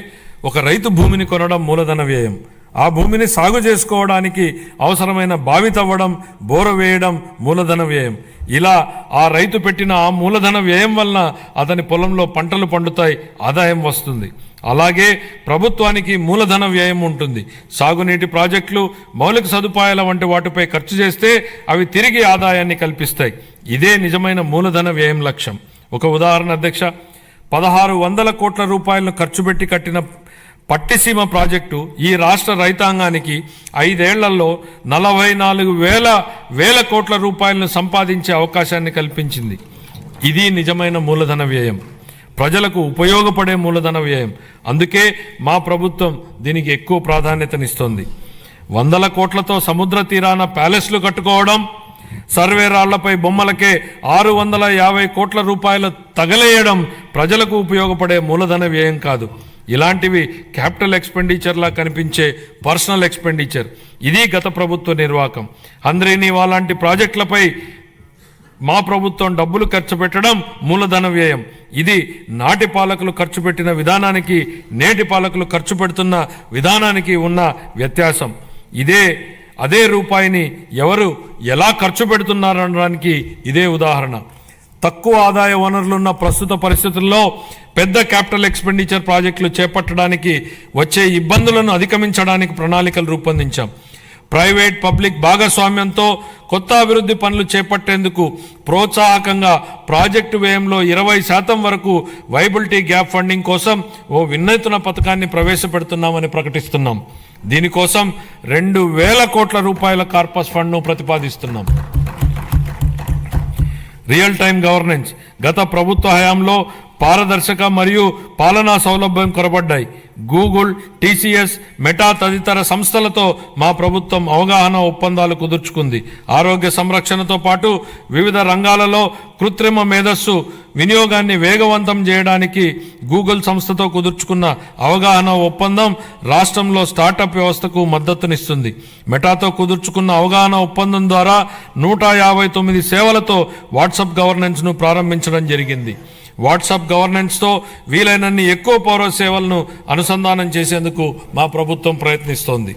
ఒక రైతు భూమిని కొనడం మూలధన వ్యయం, ఆ భూమిని సాగు చేసుకోవడానికి అవసరమైన బావి తవ్వడం, బోర వేయడం మూలధన వ్యయం. ఇలా ఆ రైతు పెట్టిన ఆ మూలధన వ్యయం వలన అతని పొలంలో పంటలు పండుతాయి, ఆదాయం వస్తుంది. అలాగే ప్రభుత్వానికి మూలధన వ్యయం ఉంటుంది. సాగునీటి ప్రాజెక్టులు, మౌలిక సదుపాయాల వంటి వాటిపై ఖర్చు చేస్తే అవి తిరిగి ఆదాయాన్ని కల్పిస్తాయి. ఇదే నిజమైన మూలధన వ్యయం లక్ష్యం. ఒక ఉదాహరణ అధ్యక్ష, 1600 కోట్ల రూపాయలను ఖర్చు పెట్టి కట్టిన పట్టిసీమ ప్రాజెక్టు ఈ రాష్ట్ర రైతాంగానికి 5 ఏళ్లలో 44,000 కోట్ల రూపాయలను సంపాదించే అవకాశాన్ని కల్పించింది. ఇది నిజమైన మూలధన వ్యయం, ప్రజలకు ఉపయోగపడే మూలధన వ్యయం. అందుకే మా ప్రభుత్వం దీనికి ఎక్కువ ప్రాధాన్యతనిస్తోంది. 100 కోట్లతో సముద్ర తీరాన ప్యాలెస్లు కట్టుకోవడం, సర్వే రాళ్లపై బొమ్మలకే 650 కోట్ల రూపాయలు తగలేయడం ప్రజలకు ఉపయోగపడే మూలధన వ్యయం కాదు. ఇలాంటివి క్యాపిటల్ ఎక్స్పెండిచర్లా కనిపించే పర్సనల్ ఎక్స్పెండిచర్. ఇది గత ప్రభుత్వ నిర్వాహకం. హంద్రీనీవా లాంటి ప్రాజెక్టులపై మా ప్రభుత్వం డబ్బులు ఖర్చు పెట్టడం మూలధన వ్యయం. ఇది నాటి పాలకులు ఖర్చు పెట్టిన విధానానికి, నేటి పాలకులు ఖర్చు పెడుతున్న విధానానికి ఉన్న వ్యత్యాసం. అదే రూపాయిని ఎవరు ఎలా ఖర్చు పెడుతున్నారనడానికి ఇదే ఉదాహరణ. తక్కువ ఆదాయ వనరులున్న ప్రస్తుత పరిస్థితుల్లో పెద్ద క్యాపిటల్ ఎక్స్పెండిచర్ ప్రాజెక్టులు చేపట్టడానికి వచ్చే ఇబ్బందులను అధిగమించడానికి ప్రణాళికలు రూపొందించాం. ప్రైవేట్ పబ్లిక్ భాగస్వామ్యంతో కొత్త అభివృద్ధి పనులు చేపట్టేందుకు ప్రోత్సాహకంగా ప్రాజెక్టు వ్యయంలో 20% వరకు వైబిలిటీ గ్యాప్ ఫండింగ్ కోసం ఓ వినూత్న పథకాన్ని ప్రవేశపెడుతున్నామని ప్రకటిస్తున్నాం. దీనికోసం 2,000 కోట్ల రూపాయల కార్పస్ ఫండ్ను ప్రతిపాదిస్తున్నాం. Real time governance. గత ప్రభుత్వ హయాంలో పారదర్శక మరియు పాలనా సౌలభ్యం కొరబడ్డాయి. గూగుల్, టీసీఎస్, మెటా తదితర సంస్థలతో మా ప్రభుత్వం అవగాహన ఒప్పందాలు కుదుర్చుకుంది. ఆరోగ్య సంరక్షణతో పాటు వివిధ రంగాలలో కృత్రిమ మేధస్సు వినియోగాన్ని వేగవంతం చేయడానికి గూగుల్ సంస్థతో కుదుర్చుకున్న అవగాహన ఒప్పందం రాష్ట్రంలో స్టార్టప్ వ్యవస్థకు మద్దతునిస్తుంది. మెటాతో కుదుర్చుకున్న అవగాహన ఒప్పందం ద్వారా 159 సేవలతో వాట్సాప్ గవర్నెన్స్ను ప్రారంభించడం జరిగింది. వాట్సాప్ గవర్నెన్స్తో వీలైనన్ని ఎక్కువ పౌర సేవలను అనుసంధానం చేసేందుకు మా ప్రభుత్వం ప్రయత్నిస్తోంది.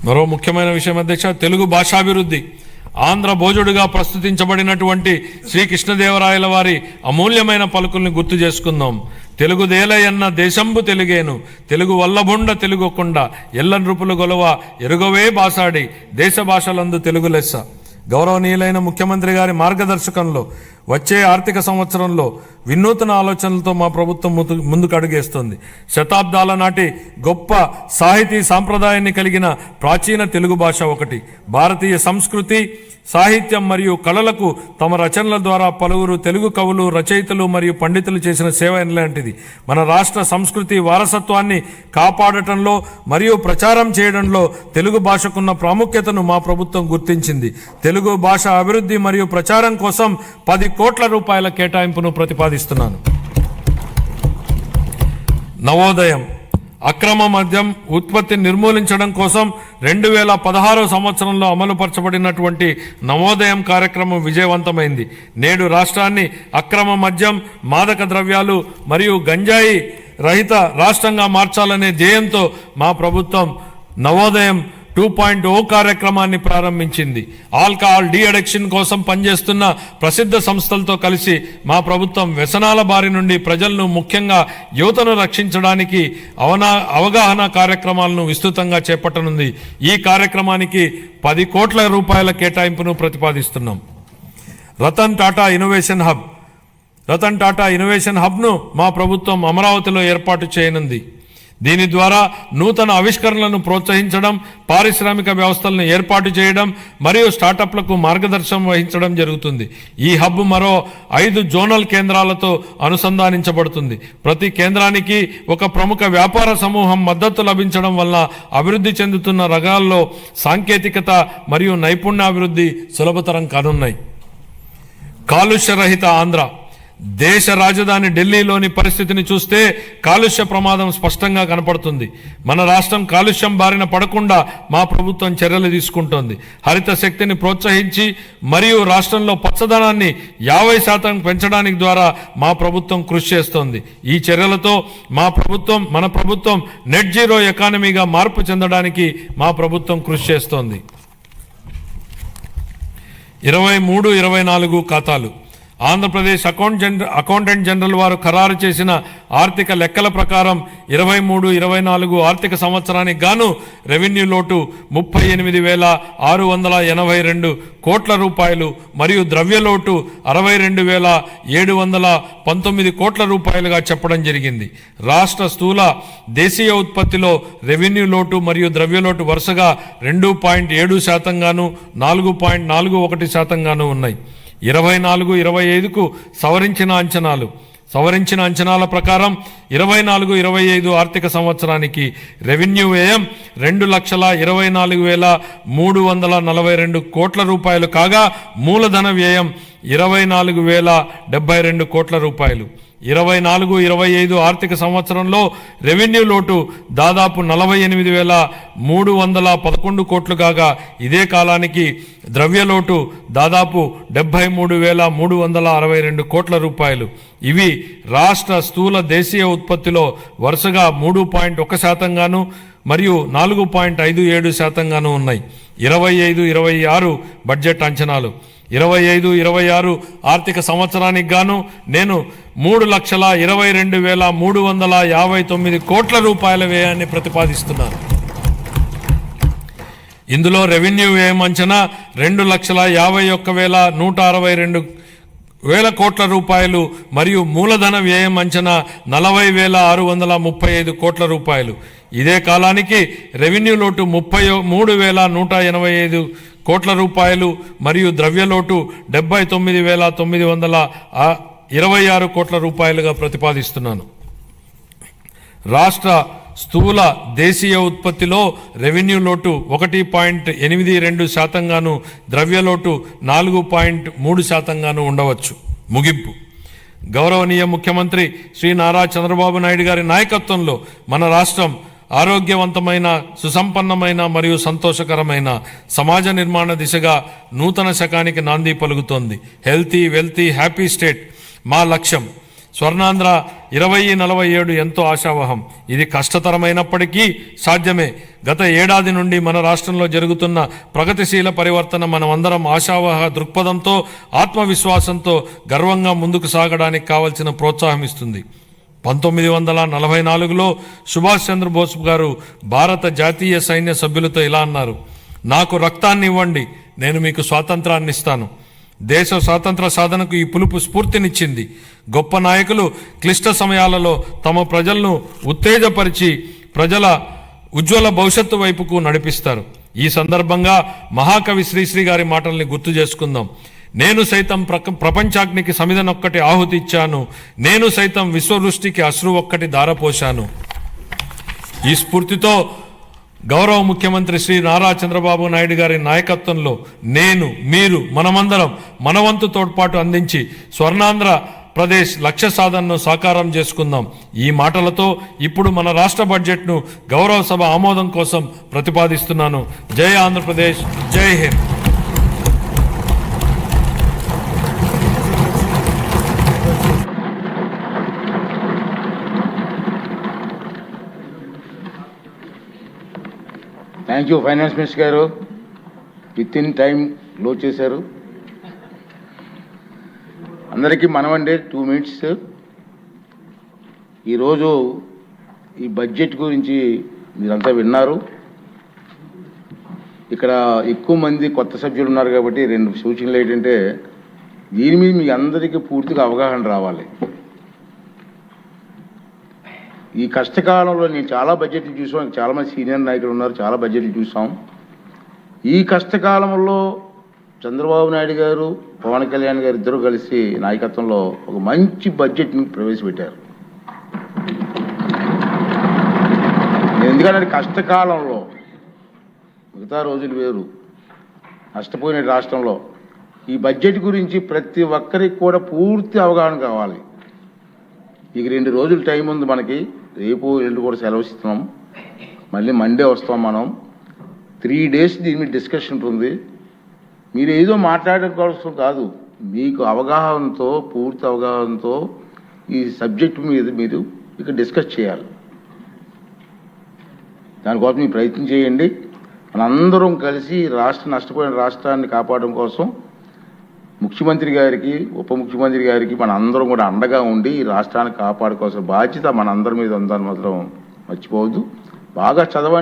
మరో ముఖ్యమైన విషయం అధ్యక్ష, తెలుగు భాషాభివృద్ధి. ఆంధ్ర భోజుడుగా ప్రస్తుతించబడినటువంటి శ్రీకృష్ణదేవరాయల వారి అమూల్యమైన పలుకుల్ని గుర్తు చేసుకుందాం. తెలుగుదేలయన్న దేశంబు తెలుగేను, తెలుగు వల్లభుండ తెలుగుకొండ, ఎల్ల నృపులు గొలవ ఎరుగవే బాసాడి, దేశ భాషలందు తెలుగు లెస్స. గౌరవనీయులైన ముఖ్యమంత్రి గారి మార్గదర్శకంలో వచ్చే ఆర్థిక సంవత్సరంలో వినూత్న ఆలోచనలతో మా ప్రభుత్వం ముందుకు అడుగేస్తుంది. శతాబ్దాల నాటి గొప్ప సాహితీ సాంప్రదాయాన్ని కలిగిన ప్రాచీన తెలుగు భాష ఒకటి. భారతీయ సంస్కృతి, సాహిత్యం మరియు కళలకు తమ రచనల ద్వారా పలువురు తెలుగు కవులు, రచయితలు మరియు పండితులు చేసిన సేవ ఎలాంటిది. మన రాష్ట్ర సంస్కృతి వారసత్వాన్ని కాపాడటంలో మరియు ప్రచారం చేయడంలో తెలుగు భాషకున్న ప్రాముఖ్యతను మా ప్రభుత్వం గుర్తించింది. తెలుగు భాష అభివృద్ధి మరియు ప్రచారం కోసం 10 కోట్ల రూపాయల కేటాయింపును ప్రతిపాదిస్తున్నాను. నవోదయం. అక్రమ మద్యం ఉత్పత్తిని నిర్మూలించడం కోసం 2016 సంవత్సరంలో అమలుపరచబడినటువంటి నవోదయం కార్యక్రమం విజయవంతమైంది. నేడు రాష్ట్రాన్ని అక్రమ మద్యం, మాదక ద్రవ్యాలు మరియు గంజాయి రహిత రాష్ట్రంగా మార్చాలనే ధ్యేయంతో మా ప్రభుత్వం నవోదయం 2.0 కార్యక్రమాన్ని ప్రారంభించింది. ఆల్కహాల్ డీ అడిక్షన్ కోసం పనిచేస్తున్న ప్రసిద్ధ సంస్థలతో కలిసి మా ప్రభుత్వం వ్యసనాల బారి నుండి ప్రజలను, ముఖ్యంగా యువతను రక్షించడానికి అవగాహన కార్యక్రమాలను విస్తృతంగా చేపట్టనుంది. ఈ కార్యక్రమానికి 10 కోట్ల రూపాయల కేటాయింపును ప్రతిపాదిస్తున్నాం. రతన్ టాటా ఇన్నోవేషన్ హబ్ను మా ప్రభుత్వం అమరావతిలో ఏర్పాటు చేయనుంది. దీని ద్వారా నూతన ఆవిష్కరణలను ప్రోత్సహించడం, పారిశ్రామిక వ్యవస్థలను ఏర్పాటు చేయడం మరియు స్టార్టప్లకు మార్గదర్శనం వహించడం జరుగుతుంది. ఈ హబ్ మరో 5 జోనల్ కేంద్రాలతో అనుసంధానించబడుతుంది. ప్రతి కేంద్రానికి ఒక ప్రముఖ వ్యాపార సమూహం మద్దతు లభించడం వల్ల అభివృద్ధి చెందుతున్న రంగాల్లో సాంకేతికత మరియు నైపుణ్యాభివృద్ధి సులభతరం కానున్నాయి. కాలుష్య రహిత ఆంధ్ర. దేశ రాజధాని ఢిల్లీలోని పరిస్థితిని చూస్తే కాలుష్య ప్రమాదం స్పష్టంగా కనపడుతుంది. మన రాష్ట్రం కాలుష్యం బారిన పడకుండా మా ప్రభుత్వం చర్యలు తీసుకుంటోంది. హరిత శక్తిని ప్రోత్సహించి మరియు రాష్ట్రంలో పచ్చదనాన్ని 50% పెంచడానికి ద్వారా మా ప్రభుత్వం కృషి చేస్తోంది. ఈ చర్యలతో మన ప్రభుత్వం నెట్ జీరో ఎకానమీగా మార్పు చెందడానికి మా ప్రభుత్వం కృషి చేస్తోంది. 23-24 ఖాతాలు. ఆంధ్రప్రదేశ్ అకౌంటెంట్ జనరల్ వారు ఖరారు చేసిన ఆర్థిక లెక్కల ప్రకారం 23-24 ఆర్థిక సంవత్సరానికి గాను రెవెన్యూ లోటు 38,682 కోట్ల రూపాయలు మరియు ద్రవ్యలోటు 62,719 కోట్ల రూపాయలుగా చెప్పడం జరిగింది. రాష్ట్ర స్థూల దేశీయ ఉత్పత్తిలో రెవెన్యూ లోటు మరియు ద్రవ్యలోటు వరుసగా 2.7% గాను 4.41% గాను ఉన్నాయి. 24-25కు సవరించిన అంచనాల ప్రకారం 24-25 ఆర్థిక సంవత్సరానికి రెవెన్యూ వ్యయం 2,24,342 కోట్ల రూపాయలు కాగా మూలధన వ్యయం 24,072 కోట్ల రూపాయలు. 24-25 ఆర్థిక సంవత్సరంలో రెవెన్యూ లోటు దాదాపు 48,311 కోట్లు కాగా ఇదే కాలానికి ద్రవ్యలోటు దాదాపు 73,362 కోట్ల రూపాయలు. ఇవి రాష్ట్ర స్థూల దేశీయ ఉత్పత్తిలో వరుసగా 3.1% గాను మరియు 4.57% గాను ఉన్నాయి. 25-26 బడ్జెట్ అంచనాలు. 25-26 ఆర్థిక సంవత్సరానికి గాను నేను 3,22,359 కోట్ల రూపాయల వ్యయాన్ని ప్రతిపాదిస్తున్నాను. ఇందులో రెవెన్యూ వ్యయం అంచనా 2,51,162 కోట్ల రూపాయలు మరియు మూలధన వ్యయం అంచనా 40,635 కోట్ల రూపాయలు. ఇదే కాలానికి రెవెన్యూ లోటు 33,185 కోట్ల రూపాయలు మరియు ద్రవ్యలోటు 79,926 కోట్ల రూపాయలుగా ప్రతిపాదిస్తున్నాను. రాష్ట్ర స్థూల దేశీయ ఉత్పత్తిలో రెవెన్యూ లోటు 1.82% గాను ద్రవ్యలోటు 4.3% గాను ఉండవచ్చు. ముగింపు. గౌరవనీయ ముఖ్యమంత్రి శ్రీ నారా చంద్రబాబు నాయుడు గారి నాయకత్వంలో మన రాష్ట్రం ఆరోగ్యవంతమైన, సుసంపన్నమైన మరియు సంతోషకరమైన సమాజ నిర్మాణ దిశగా నూతన శకానికి నాంది పలుకుతోంది. హెల్తీ, వెల్తీ, హ్యాపీ స్టేట్ మా లక్ష్యం. స్వర్ణాంధ్ర 2047 ఎంతో ఆశావహం. ఇది కష్టతరమైనప్పటికీ సాధ్యమే. గత ఏడాది నుండి మన రాష్ట్రంలో జరుగుతున్న ప్రగతిశీల పరివర్తన మనమందరం ఆశావహ దృక్పథంతో, ఆత్మవిశ్వాసంతో గర్వంగా ముందుకు సాగడానికి కావలసిన ప్రోత్సాహం ఇస్తుంది. 1944లో సుభాష్ చంద్రబోస్ గారు భారత జాతీయ సైన్య సభ్యులతో ఇలా అన్నారు: నాకు రక్తాన్ని ఇవ్వండి, నేను మీకు స్వాతంత్రాన్ని ఇస్తాను. దేశ స్వాతంత్ర సాధనకు ఈ పిలుపు స్ఫూర్తినిచ్చింది. గొప్ప నాయకులు క్లిష్ట సమయాలలో తమ ప్రజలను ఉత్తేజపరిచి ప్రజల ఉజ్వల భవిష్యత్తు వైపుకు నడిపిస్తారు. ఈ సందర్భంగా మహాకవి శ్రీశ్రీ గారి మాటల్ని గుర్తు చేసుకుందాం. నేను సైతం ప్రపంచాగ్నికి సమిధనొక్కటి ఆహుతి ఇచ్చాను, నేను సైతం విశ్వవృష్టికి అశ్రు ఒక్కటి ధారపోశాను. ఈ స్ఫూర్తితో గౌరవ ముఖ్యమంత్రి శ్రీ నారా చంద్రబాబు నాయుడు గారి నాయకత్వంలో నేను, మీరు, మనమందరం మనవంతు తోడ్పాటు అందించి స్వర్ణాంధ్ర ప్రదేశ్ లక్ష్య సాధనను సాకారం చేసుకుందాం. ఈ మాటలతో ఇప్పుడు మన రాష్ట్ర బడ్జెట్ను గౌరవ సభ ఆమోదం కోసం ప్రతిపాదిస్తున్నాను. జై ఆంధ్రప్రదేశ్, జై Hind.
Thank you finance minister గారు. విత్ ఇన్ టైం లోడ్ చేశారు. అందరికీ మనమండి 2 minutes. ఈరోజు ఈ బడ్జెట్ గురించి మీరంతా విన్నారు. ఇక్కడ ఎక్కువ మంది కొత్త సభ్యులు ఉన్నారు కాబట్టి 2 సూచనలు ఏంటంటే, దీని మీద మీ అందరికీ పూర్తిగా అవగాహన రావాలి. ఈ కష్టకాలంలో నేను చాలా బడ్జెట్లు చూసాం, చాలామంది సీనియర్ నాయకులు ఉన్నారు, చాలా బడ్జెట్లు చూసాం. ఈ కష్టకాలంలో చంద్రబాబు నాయుడు గారు, పవన్ కళ్యాణ్ గారు ఇద్దరు కలిసి నాయకత్వంలో ఒక మంచి బడ్జెట్ని ప్రవేశపెట్టారు. ఎందుకంటే కష్టకాలంలో మిగతా రోజులు వేరు, నష్టపోయిన రాష్ట్రంలో ఈ బడ్జెట్ గురించి ప్రతి ఒక్కరికి కూడా పూర్తి అవగాహన కావాలి. ఇక 2 రోజులు టైం ఉంది మనకి. రేపు ఎల్లుండి కూడా సెలవు ఇస్తున్నాం. మళ్ళీ మండే వస్తాం మనం. 3 days దీని మీద డిస్కషన్ ఉంటుంది. మీరు ఏదో మాట్లాడడం కోసం కాదు, మీకు అవగాహనతో, పూర్తి అవగాహనతో ఈ సబ్జెక్ట్ మీద మీరు ఇక డిస్కస్ చేయాలి. దానికోసం మీరు ప్రయత్నం చేయండి. మనందరం కలిసి నష్టపోయిన రాష్ట్రాన్ని కాపాడడం కోసం ముఖ్యమంత్రి గారికి, ఉప ముఖ్యమంత్రి గారికి మన అందరం కూడా అండగా ఉండి ఈ రాష్ట్రాన్ని కాపాడుకోవాల్సిన బాధ్యత మన అందరి మీద ఉందని మాత్రం మర్చిపోవద్దు. బాగా చదవండి.